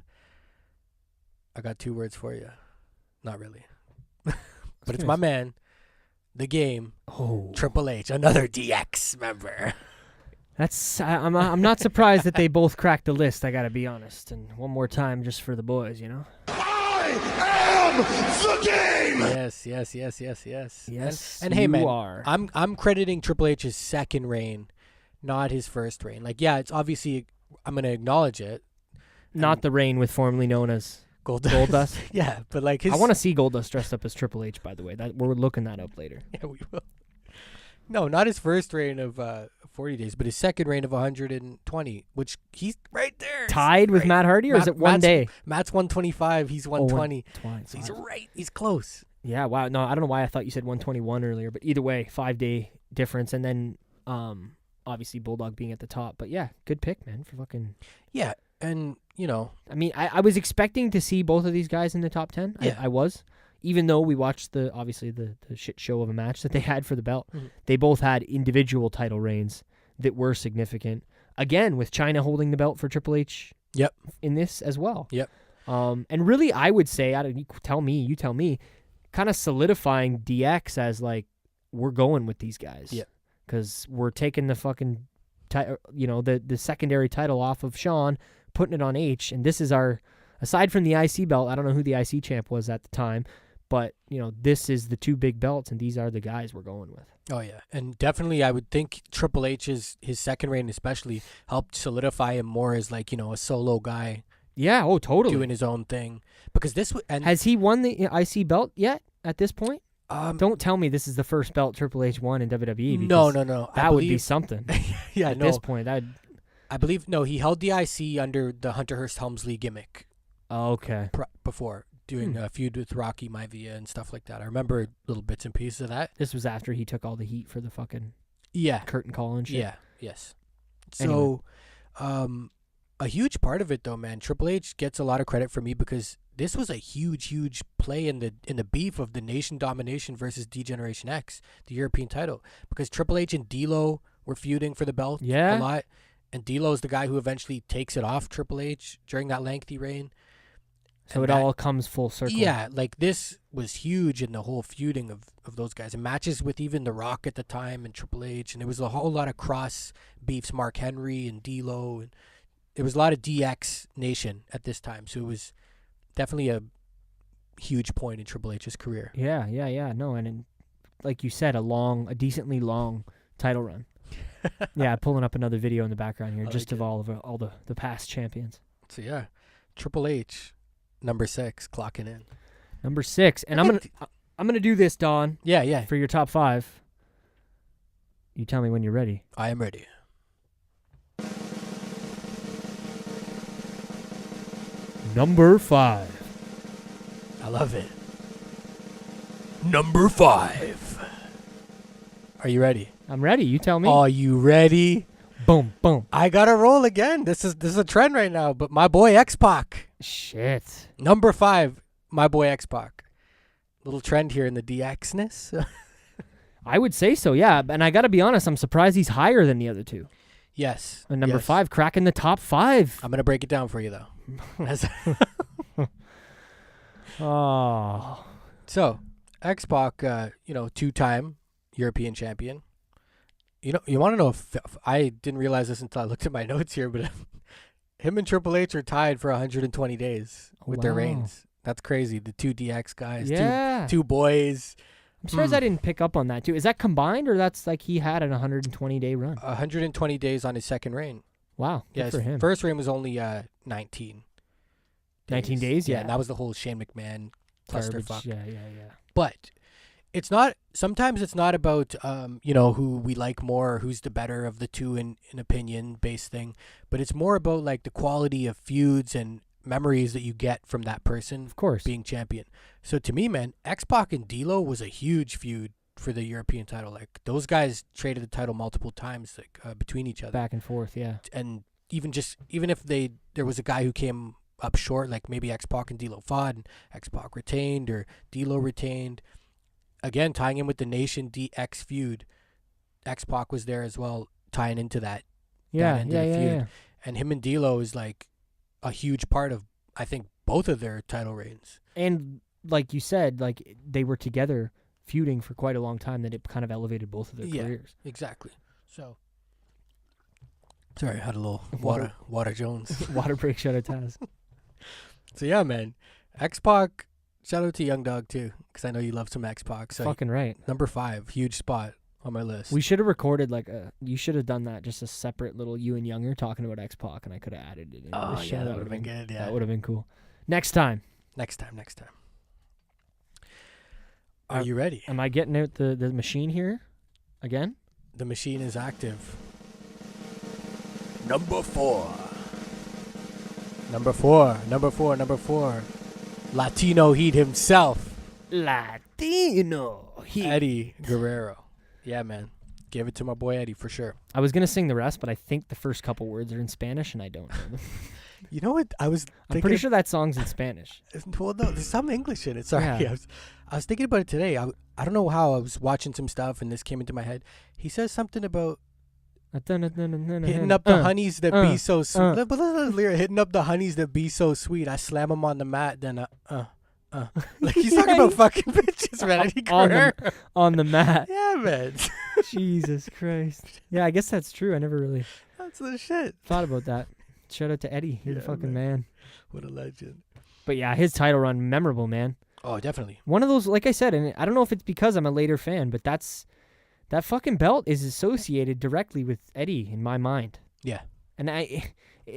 I got 2 words for you. Not really. But it's my man, the game, Triple H, another DX member. I'm not surprised that they both cracked the list, I got to be honest. And one more time just for the boys, I am the game. Yes. And hey, man, are. I'm crediting Triple H's second reign, not his first reign. Like, yeah, it's obviously, I'm going to acknowledge it. Not the reign with formerly known as Goldust. Yeah, but like I want to see Goldust dressed up as Triple H, by the way. We're looking that up later. Yeah, we will. No, not his first reign of 40 days, but his second reign of 120, which he's right there. Tied with Matt Hardy, or is it one day? Matt's 125, he's 120. So he's right. He's close. Yeah, wow. No, I don't know why I thought you said 121 earlier, but either way, 5-day difference. And then obviously Bulldog being at the top. But yeah, good pick, man, for fucking... Yeah, and, I mean, I was expecting to see both of these guys in the top 10. Yeah. I was. even though we watched the shit show of a match that they had for the belt, they both had individual title reigns that were significant. Again, with China holding the belt for Triple H. Yep. In this as well. Yep. And really, I would say, you tell me, kind of solidifying DX as like, we're going with these guys. Yeah. Because we're taking the fucking, the secondary title off of Shawn, putting it on H, and this is our, aside from the IC belt, I don't know who the IC champ was at the time, but, this is the two big belts, and these are the guys we're going with. Oh, yeah. And definitely, I would think Triple H's, his second reign especially, helped solidify him more as, like, a solo guy. Yeah, oh, totally. Doing his own thing. Because this... Has he won the IC belt yet at this point? Don't tell me this is the first belt Triple H won in WWE. No. That would be something. Yeah, at this point, I believe, no, he held the IC under the Hunter Hearst Helmsley gimmick. Oh, okay. Before doing a feud with Rocky Maivia and stuff like that. I remember little bits and pieces of that. This was after he took all the heat for the fucking curtain call and shit. Yeah, yes. Anyway. So, a huge part of it, though, man, Triple H gets a lot of credit for me because this was a huge play in the beef of the Nation Domination versus D-Generation X, the European title. Because Triple H and D'Lo were feuding for the belt a lot. And D'Lo's the guy who eventually takes it off Triple H during that lengthy reign. So all comes full circle. Yeah, like this was huge in the whole feuding of those guys. And matches with even The Rock at the time and Triple H. And there was a whole lot of cross beefs, Mark Henry and D'Lo. And there was a lot of DX Nation at this time. So it was definitely a huge point in Triple H's career. Yeah. No, and like you said, a decently long title run. Yeah, pulling up another video in the background here, all the past champions. So yeah, Triple H, number 6, clocking in. Number 6, and I'm gonna do this, Don. Yeah. For your top 5. You tell me when you're ready. I am ready. Number 5. I love it. Number 5. Are you ready? I'm ready. You tell me. Are you ready? Boom, boom. I gotta roll again. This is a trend right now. But my boy X-Pac. Shit. Number 5, my boy X-Pac. Little trend here in the DX-ness. I would say so, yeah. And I gotta be honest, I'm surprised he's higher than the other two. Yes. And number 5, cracking the top 5. I'm gonna break it down for you though. Oh. So, X-Pac, 2-time European champion. You want to know if I didn't realize this until I looked at my notes here, but him and Triple H are tied for 120 days with their reigns. That's crazy. The two DX guys, two boys. I'm surprised I didn't pick up on that too. Is that combined or that's like he had an 120-day run? 120 days on his second reign. Wow. Good for him. First reign was only 19. 19 days, yeah. And that was the whole Shane McMahon clusterfuck. Yeah. But sometimes it's not about, who we like more or who's the better of the two in opinion-based thing, but it's more about, like, the quality of feuds and memories that you get from that person of course being champion. So to me, man, X-Pac and D'Lo was a huge feud for the European title. Like, those guys traded the title multiple times, like, between each other. Back and forth, yeah. And even if there was a guy who came up short, like maybe X-Pac and D'Lo fought and X-Pac retained or D'Lo retained. Again, tying in with the Nation DX feud, X-Pac was there as well, tying into that. Yeah. And him and D'Lo is like a huge part of, I think, both of their title reigns. And like you said, like they were together feuding for quite a long time, that it kind of elevated both of their careers. Exactly. So, sorry, I had a little water Jones. Water break, shout out Taz. So yeah, man, X-Pac. Shout out to Young Dog too, because I know you love some X-Pac. So fucking right. Number 5, huge spot on my list. We should have recorded you should have done that, just a separate little you and Younger talking about X-Pac, and I could have added it in. Oh yeah, that would have been good. Yeah, that would have been cool. Next time. Are you ready? Am I getting out the machine here again? The machine is active. Number 4. Latino Heat himself. Latino Heat. Eddie Guerrero. Yeah, man. Give it to my boy Eddie for sure. I was going to sing the rest, but I think the first couple words are in Spanish, and I don't know them. You know what? I'm pretty sure that song's in Spanish. Well, no, there's some English in it. Sorry. Yeah. I was thinking about it today. I don't know how. I was watching some stuff and this came into my head. He says something about hitting up the honeys that be so sweet. Hitting up the honeys that be so sweet. I slam them on the mat, then like he's talking about fucking bitches, man. On the mat. Yeah, man. Jesus Christ. Yeah, I guess that's true. I never really That's the shit. thought about that. Shout out to Eddie. You're the fucking man. What a legend. But yeah, his title run, memorable, man. Oh, definitely. One of those, like I said, and I don't know if it's because I'm a later fan, but that fucking belt is associated directly with Eddie in my mind. Yeah. And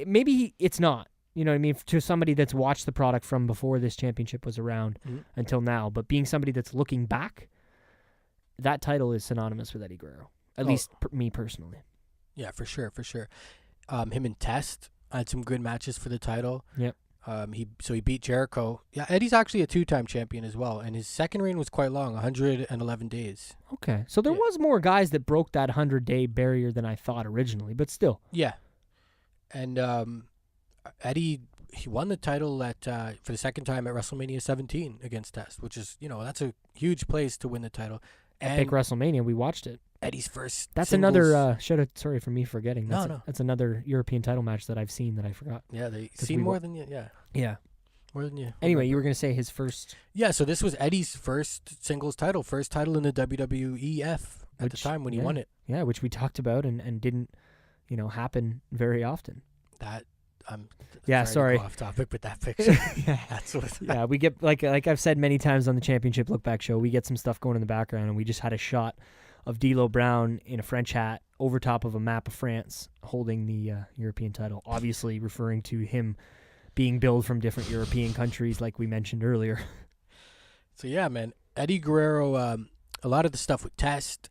maybe it's not. You know what I mean? To somebody that's watched the product from before this championship was around until now. But being somebody that's looking back, that title is synonymous with Eddie Guerrero. At least me personally. Yeah, for sure, for sure. Him and Test had some good matches for the title. Yep. He beat Jericho. Yeah, Eddie's actually a 2-time champion as well. And his second reign was quite long, 111 days. Okay. So there was more guys that broke that 100-day barrier than I thought originally, but still. Yeah. And Eddie, he won the title for the second time at WrestleMania 17 against Test, which is, that's a huge place to win the title. Epic WrestleMania, we watched it. Eddie's first That's singles. another, sorry for me forgetting. That's another European title match that I've seen that I forgot. Yeah, they see more than you, yeah. Yeah. More than you. Anyway, you were going to say his first. Yeah, so this was Eddie's first singles title, first title in the WWEF at the time when he won it. Yeah, which we talked about and didn't, happen very often. Sorry. Go off topic with that picture. That's what. Yeah, we get like I've said many times on the Championship LookBack Show, we get some stuff going in the background, and we just had a shot of D'Lo Brown in a French hat over top of a map of France, holding the European title. Obviously, referring to him being billed from different European countries, like we mentioned earlier. So yeah, man, Eddie Guerrero. A lot of the stuff with Test.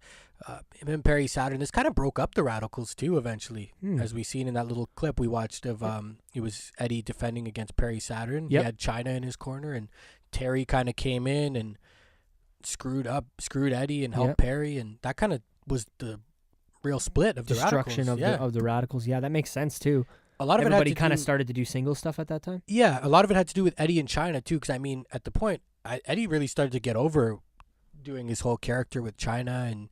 Him and Perry Saturn, this kind of broke up the Radicals too eventually, as we seen in that little clip we watched of it was Eddie defending against Perry Saturn. He had China in his corner, and Terry kind of came in and screwed Eddie and helped Perry, and that kind of was the real split of the destruction Radicals. of the Radicals. Yeah, that makes sense too. A lot of everybody kind of started to do single stuff at that time. Yeah, a lot of it had to do with Eddie and China too, because I mean, at the point, Eddie really started to get over doing his whole character with China and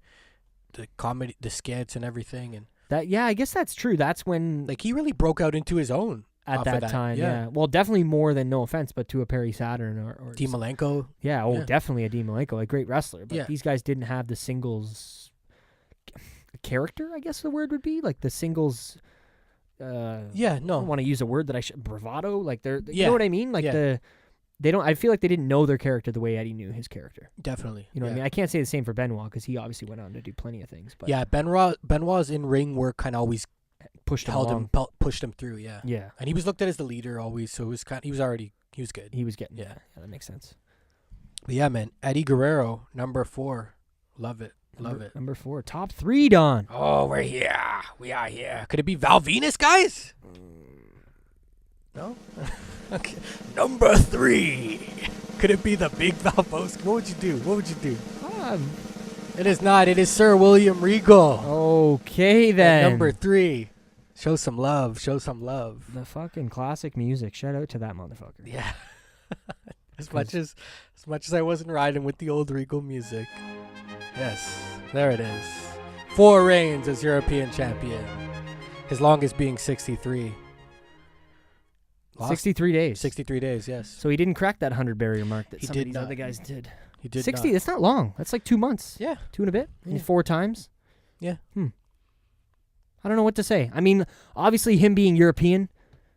the comedy, the skits and everything, and that. Yeah, I guess that's true. That's when he really broke out into his own at that time. Yeah. Well, definitely more than, no offense, but to a Perry Saturn or Dean Malenko. Yeah. Oh, definitely a Dean Malenko, a great wrestler. But these guys didn't have the singles character, I guess the word would be, like the singles. I don't want to use a word that I should bravado. Like you know what I mean? Like they don't. I feel like they didn't know their character the way Eddie knew his character. Definitely. You know what I mean? I can't say the same for Benoit because he obviously went on to do plenty of things. But yeah, Benoit's in ring work kind of always pushed him through. Yeah. Yeah. And he was looked at as the leader always, so it was he was good. He was getting. Yeah, that makes sense. But yeah, man, Eddie Guerrero, number 4, love it. Number 4, top 3, Don. Oh, we're here. We are here. Could it be Val Venus, guys? No? Okay. Number 3. Could it be the big Valpost? What would you do? It is not. It is Sir William Regal. Okay, then. At number 3. Show some love. The fucking classic music. Shout out to that motherfucker. Yeah. As much as I wasn't riding with the old Regal music. Yes, there it is. 4 reigns as European champion. His longest being 63. 63 days. 63 days, yes. So he didn't crack that 100 barrier mark that some of these other guys did. He did 60, not. that's not long. That's like 2 months. Yeah. 2 and a bit. Yeah. 4 times. Yeah. I don't know what to say. I mean, obviously him being European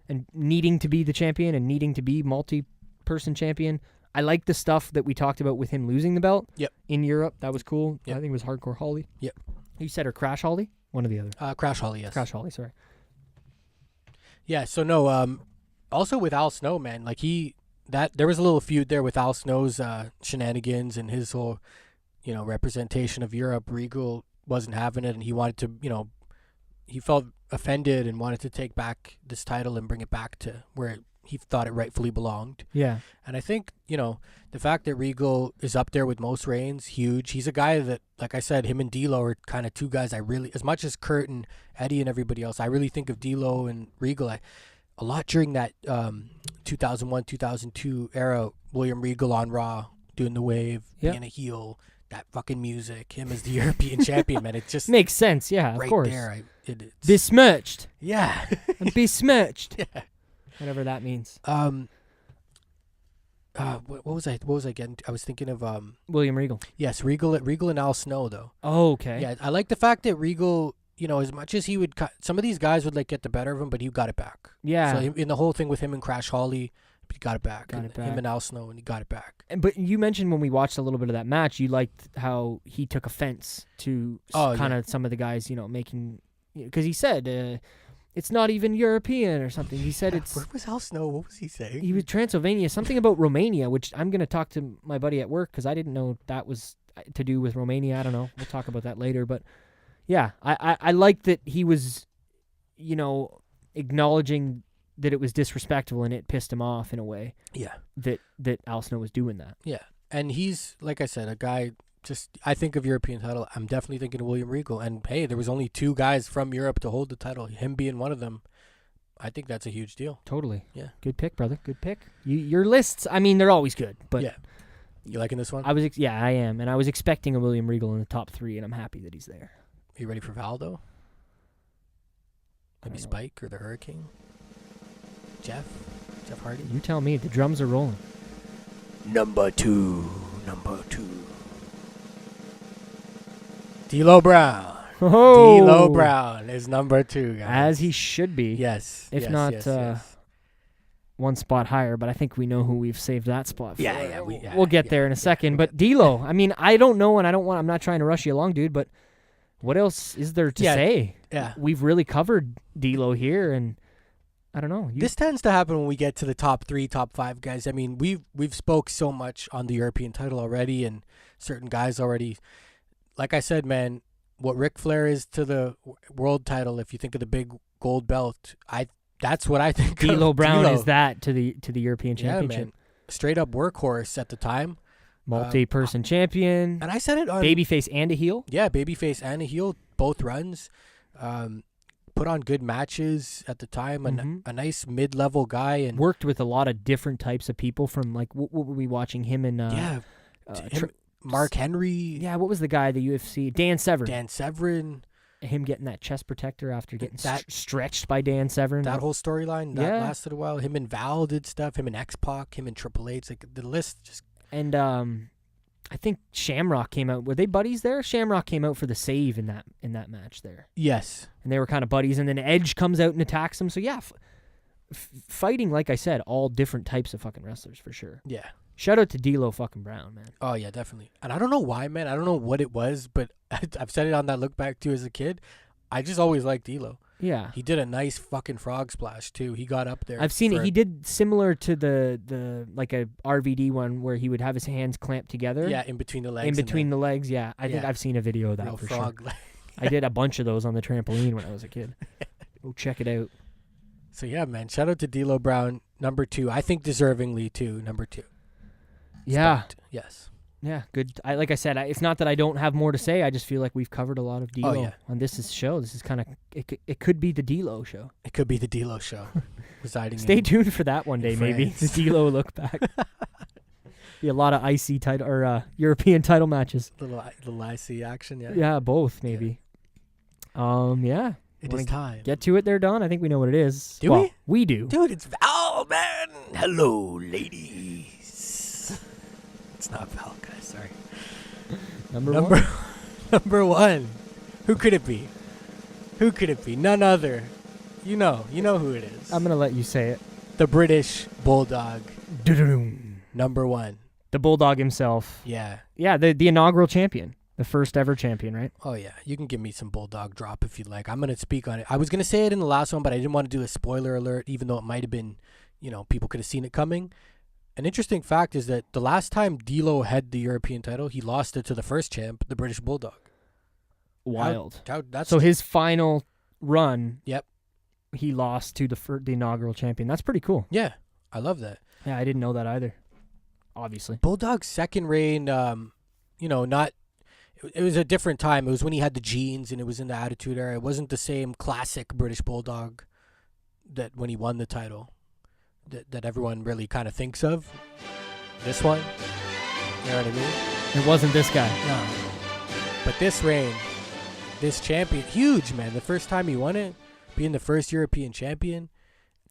and needing to be the champion and needing to be multi-person champion, I like the stuff that we talked about with him losing the belt in Europe. That was cool. Yep. I think it was Hardcore Holly. Yep. You said, or Crash Holly? One or the other. Crash Holly, yes. Crash Holly, sorry. Yeah, so no, also with Al Snow, man, like there was a little feud there with Al Snow's shenanigans and his whole, representation of Europe. Regal wasn't having it, and he wanted to, he felt offended and wanted to take back this title and bring it back to where he thought it rightfully belonged. Yeah. And I think, the fact that Regal is up there with most reigns, huge. He's a guy that, like I said, him and D'Lo are kind of 2 guys I really, as much as Kurt and Eddie and everybody else, I really think of D'Lo and Regal. a lot during that 2001, 2002 era. William Regal on Raw doing the wave, being a heel. That fucking music, him as the European champion, man. It just makes sense. Yeah, right of course. There, it's besmirched. Yeah, besmirched. Yeah, whatever that means. What was I getting? I was thinking of William Regal. Yes, Regal and Al Snow though. Oh, okay. Yeah, I like the fact that Regal, as much as he would, some of these guys would like get the better of him, but he got it back. Yeah. So in the whole thing with him and Crash Holly, he got it back. Him and Al Snow, and he got it back. But you mentioned when we watched a little bit of that match, you liked how he took offense to kind of some of the guys, making, because he said it's not even European or something. He said it's. Where was Al Snow? What was he saying? He was Transylvania, something about Romania, which I'm going to talk to my buddy at work because I didn't know that was to do with Romania. I don't know. We'll talk about that later. But yeah, I like that he was, acknowledging that it was disrespectful and it pissed him off in a way. Yeah. That Al Snow was doing that. Yeah. And he's, like I said, a guy, I think of European title, I'm definitely thinking of William Regal. And hey, there was only 2 guys from Europe to hold the title, him being one of them. I think that's a huge deal. Totally. Yeah. Good pick, brother. Good pick. Your lists, I mean, they're always good. But yeah. You liking this one? I am. And I was expecting a William Regal in the top 3, and I'm happy that he's there. Are you ready for Valdo? Maybe Spike or the Hurricane? Jeff Hardy? You tell me. The drums are rolling. Number 2. D'Lo Brown. Oh! D'Lo Brown is number 2, guys. As he should be. Yes. If not one spot higher, but I think we know who we've saved that spot for. Yeah. We'll get there in a second. But D'Lo, I mean, I don't know, and I'm not trying to rush you along, dude, but what else is there to say? Yeah. We've really covered D'Lo here, and I don't know. This tends to happen when we get to the top 3, top 5 guys. I mean, we've spoke so much on the European title already, and certain guys already. Like I said, man, what Ric Flair is to the world title, if you think of the big gold belt, that's what I think. D'Lo Brown D'Lo. is that to the European Championship. Man. Straight up workhorse at the time. Multi-person champion. And I said it on babyface and a heel. Yeah, babyface and a heel, both runs. Put on good matches at the time. A nice mid-level guy, and worked with a lot of different types of people. From like what were we watching him in? Mark Henry. Yeah, what was the guy? The UFC Dan Severn. Him getting that chest protector after getting stretched by Dan Severn. That whole storyline that lasted a while. Him and Val did stuff. Him and X-Pac. Him and Triple H. Like the list just. And I think Shamrock came out. Were they buddies there? Shamrock came out for the save in that match there. Yes. And they were kind of buddies. And then Edge comes out and attacks him. So yeah, fighting, like I said, all different types of fucking wrestlers for sure. Yeah. Shout out to D'Lo fucking Brown, man. Oh yeah, definitely. And I don't know why, man. I don't know what it was, but I've said it on that look back too as a kid. I just always liked D'Lo. Yeah. He did a nice fucking frog splash too. He got up there. I've seen it. He did similar to the like a RVD one where he would have his hands clamped together. Yeah, in between the legs. In between the legs, yeah. I think I've seen a video of that real for frog sure. I did a bunch of those on the trampoline when I was a kid. Go check it out. So yeah, man. Shout out to D'Lo Brown, number 2. I think deservingly too, number 2. Yeah. Spiked. Yes. Yeah, good. Like I said, it's not that I don't have more to say. I just feel like we've covered a lot of D'Lo on this show. This is kind of it could be the D'Lo show. It could be the D'Lo show. Residing. Stay tuned for that one day, maybe the D'Lo look back. Be a lot of IC title or European title matches. Little IC action, yeah. Yeah, both maybe. Yeah. It is time. Get to it there, Don. I think we know what it is. Do we? We do. Dude, it's Val, man. Hello, ladies. It's not Val, guys. Sorry. Number 1. Who could it be? Who could it be? None other. You know who it is. I'm gonna let you say it. The British Bulldog. Number 1. The Bulldog himself. Yeah. Yeah, the inaugural champion. The first ever champion, right? Oh, yeah. You can give me some Bulldog drop if you'd like. I'm going to speak on it. I was going to say it in the last one, but I didn't want to do a spoiler alert, even though it might have been, people could have seen it coming. An interesting fact is that the last time D'Lo had the European title, he lost it to the first champ, the British Bulldog. Wild. That's so his final run, yep, he lost to the inaugural champion. That's pretty cool. Yeah, I love that. Yeah, I didn't know that either, obviously. Bulldog's second reign, not... It was a different time. It was when he had the jeans and it was in the Attitude Era. It wasn't the same classic British Bulldog that when he won the title that everyone really kind of thinks of. This one, you know what I mean? It wasn't this guy. No. But this reign, this champion, huge, man. The first time he won it, being the first European champion,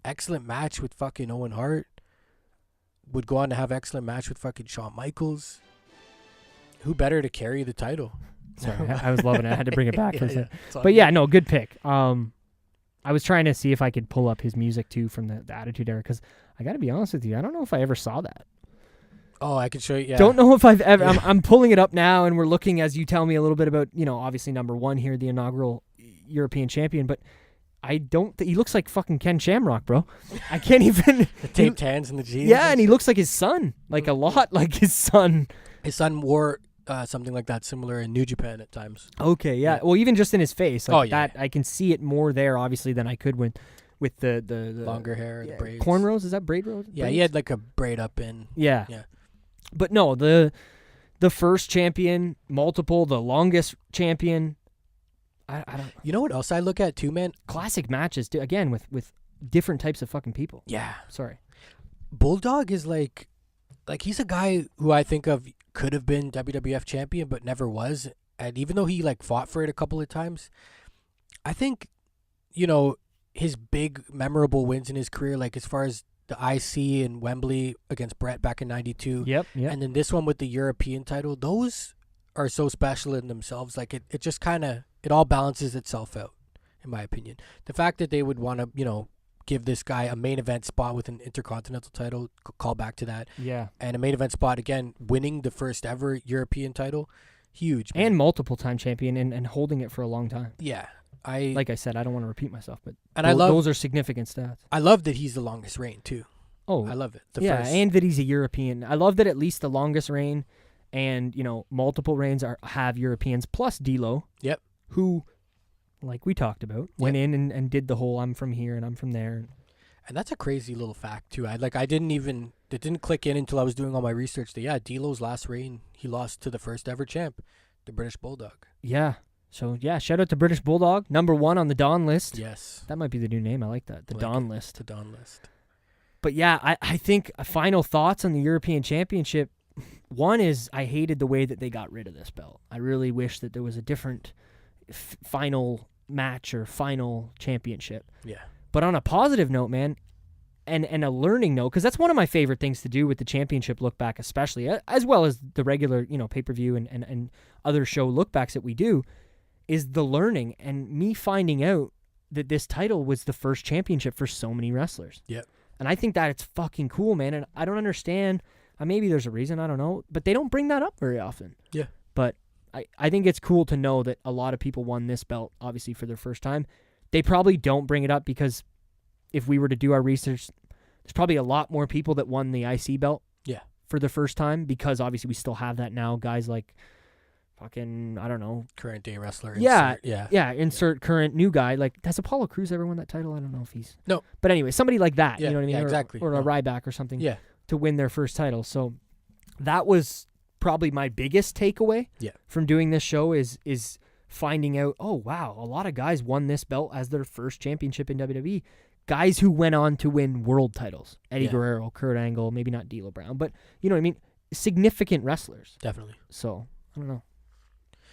excellent match with fucking Owen Hart. Would go on to have excellent match with fucking Shawn Michaels. Who better to carry the title? Sorry, I was loving it. I had to bring it back for a second. Yeah. But yeah, no, good pick. I was trying to see if I could pull up his music too from the Attitude Era, because I got to be honest with you, I don't know if I ever saw that. Oh, I could show you. Yeah. Don't know if I've ever. I'm pulling it up now, and we're looking as you tell me a little bit about, obviously number one here, the inaugural European champion, but I don't. He looks like fucking Ken Shamrock, bro. I can't even. The taped hands and the jeans. Yeah, and he looks like his son, like a lot like his son. His son wore something like that, similar in New Japan at times. Okay, yeah. Well, even just in his face, like yeah. that, I can see it more there, obviously, than I could with the longer hair, the braids. Cornrows. Is that braid rows? Yeah, he had like a braid up in. Yeah. Yeah. But no, the first champion, the longest champion. I don't. You know what else I look at too, man? Classic matches, too, again with different types of fucking people. Yeah. Sorry. Bulldog is like he's a guy who I think of could have been WWF champion but never was, and even though he like fought for it a couple of times, I think his big memorable wins in his career, like as far as the IC in Wembley against Brett back in '92. Yep. And then this one with the European title, those are so special in themselves. Like it just kind of, it all balances itself out, in my opinion. The fact that they would want to, give this guy a main event spot with an Intercontinental title, call back to that. Yeah. And a main event spot, again, winning the first ever European title, huge. Man. And multiple time champion and holding it for a long time. Yeah. Like I said, I don't want to repeat myself, but those are significant stats. I love that he's the longest reign, too. Oh. I love it. And that he's a European. I love that at least the longest reign and, multiple reigns have Europeans plus D'Lo. Yep. Who, like we talked about, went in and did the whole I'm from here and I'm from there. And that's a crazy little fact, too. It didn't click in until I was doing all my research that, yeah, D'Lo's last reign, he lost to the first ever champ, the British Bulldog. Yeah. So, yeah, shout out to British Bulldog, number one on the Dawn list. Yes. That might be the new name. I like that, the Dawn list. The Dawn list. But, yeah, I think final thoughts on the European Championship. One is I hated the way that they got rid of this belt. I really wish that there was a different final match or final championship. Yeah. But on a positive note, man, and a learning note, because that's one of my favorite things to do with the Championship Look Back, especially, as well as the regular, pay-per-view and other show look-backs that we do, is the learning and me finding out that this title was the first championship for so many wrestlers. Yep. And I think that it's fucking cool, man. And I don't understand. Maybe there's a reason, I don't know. But they don't bring that up very often. Yeah. But I think it's cool to know that a lot of people won this belt, obviously, for their first time. They probably don't bring it up because if we were to do our research, there's probably a lot more people that won the IC belt for the first time, because obviously we still have that now. Guys like fucking, I don't know. Current day wrestler. Insert current new guy. Like, has Apollo Crews ever won that title? I don't know if he's... No. But anyway, somebody like that, you know what I mean? Yeah, exactly. Or a Ryback or something. Yeah. To win their first title. So that was probably my biggest takeaway from doing this show is finding out, oh, wow, a lot of guys won this belt as their first championship in WWE. Guys who went on to win world titles. Eddie Guerrero, Kurt Angle, maybe not D'Lo Brown, but you know what I mean? Significant wrestlers. Definitely. So, I don't know.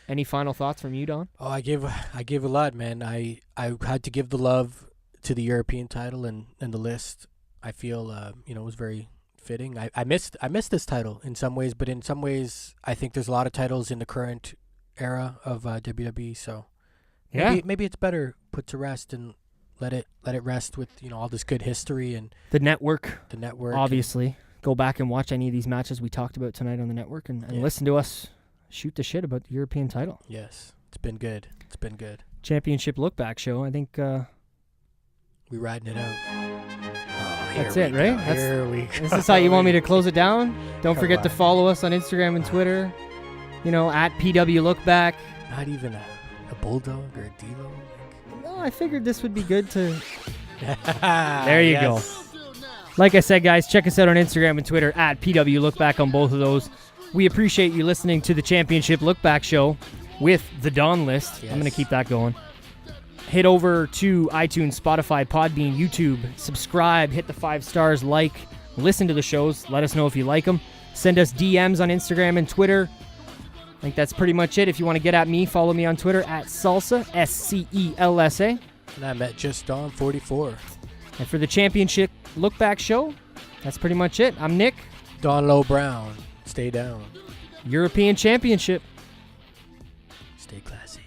Any final thoughts from you, Don? Oh, I gave a lot, man. I had to give the love to the European title and the list. I feel it was very fitting. I missed this title in some ways, but in some ways I think there's a lot of titles in the current era of WWE. So maybe it's better put to rest and let it rest with all this good history and the network. Obviously, go back and watch any of these matches we talked about tonight on the network and listen to us shoot the shit about the European title. Yes, it's been good. Championship Look-Back Show. I think we riding it out. That's it, right? This is how you want me to close it down? Don't forget to follow us on Instagram and Twitter. At PW Lookback. Not even a Bulldog or a D'Lo. No, I figured this would be good to... There you go. Like I said, guys, check us out on Instagram and Twitter at PW Lookback on both of those. We appreciate you listening to the Championship Lookback Show with the Dawn List. Yes. I'm going to keep that going. Hit over to iTunes, Spotify, Podbean, YouTube. Subscribe, hit the 5 stars, like, listen to the shows. Let us know if you like them. Send us DMs on Instagram and Twitter. I think that's pretty much it. If you want to get at me, follow me on Twitter at Salsa, SCELSA. And I'm at Just Don 44. And for the Championship LookBack Show, that's pretty much it. I'm Nick. Don Low Brown. Stay down. European Championship. Stay classy.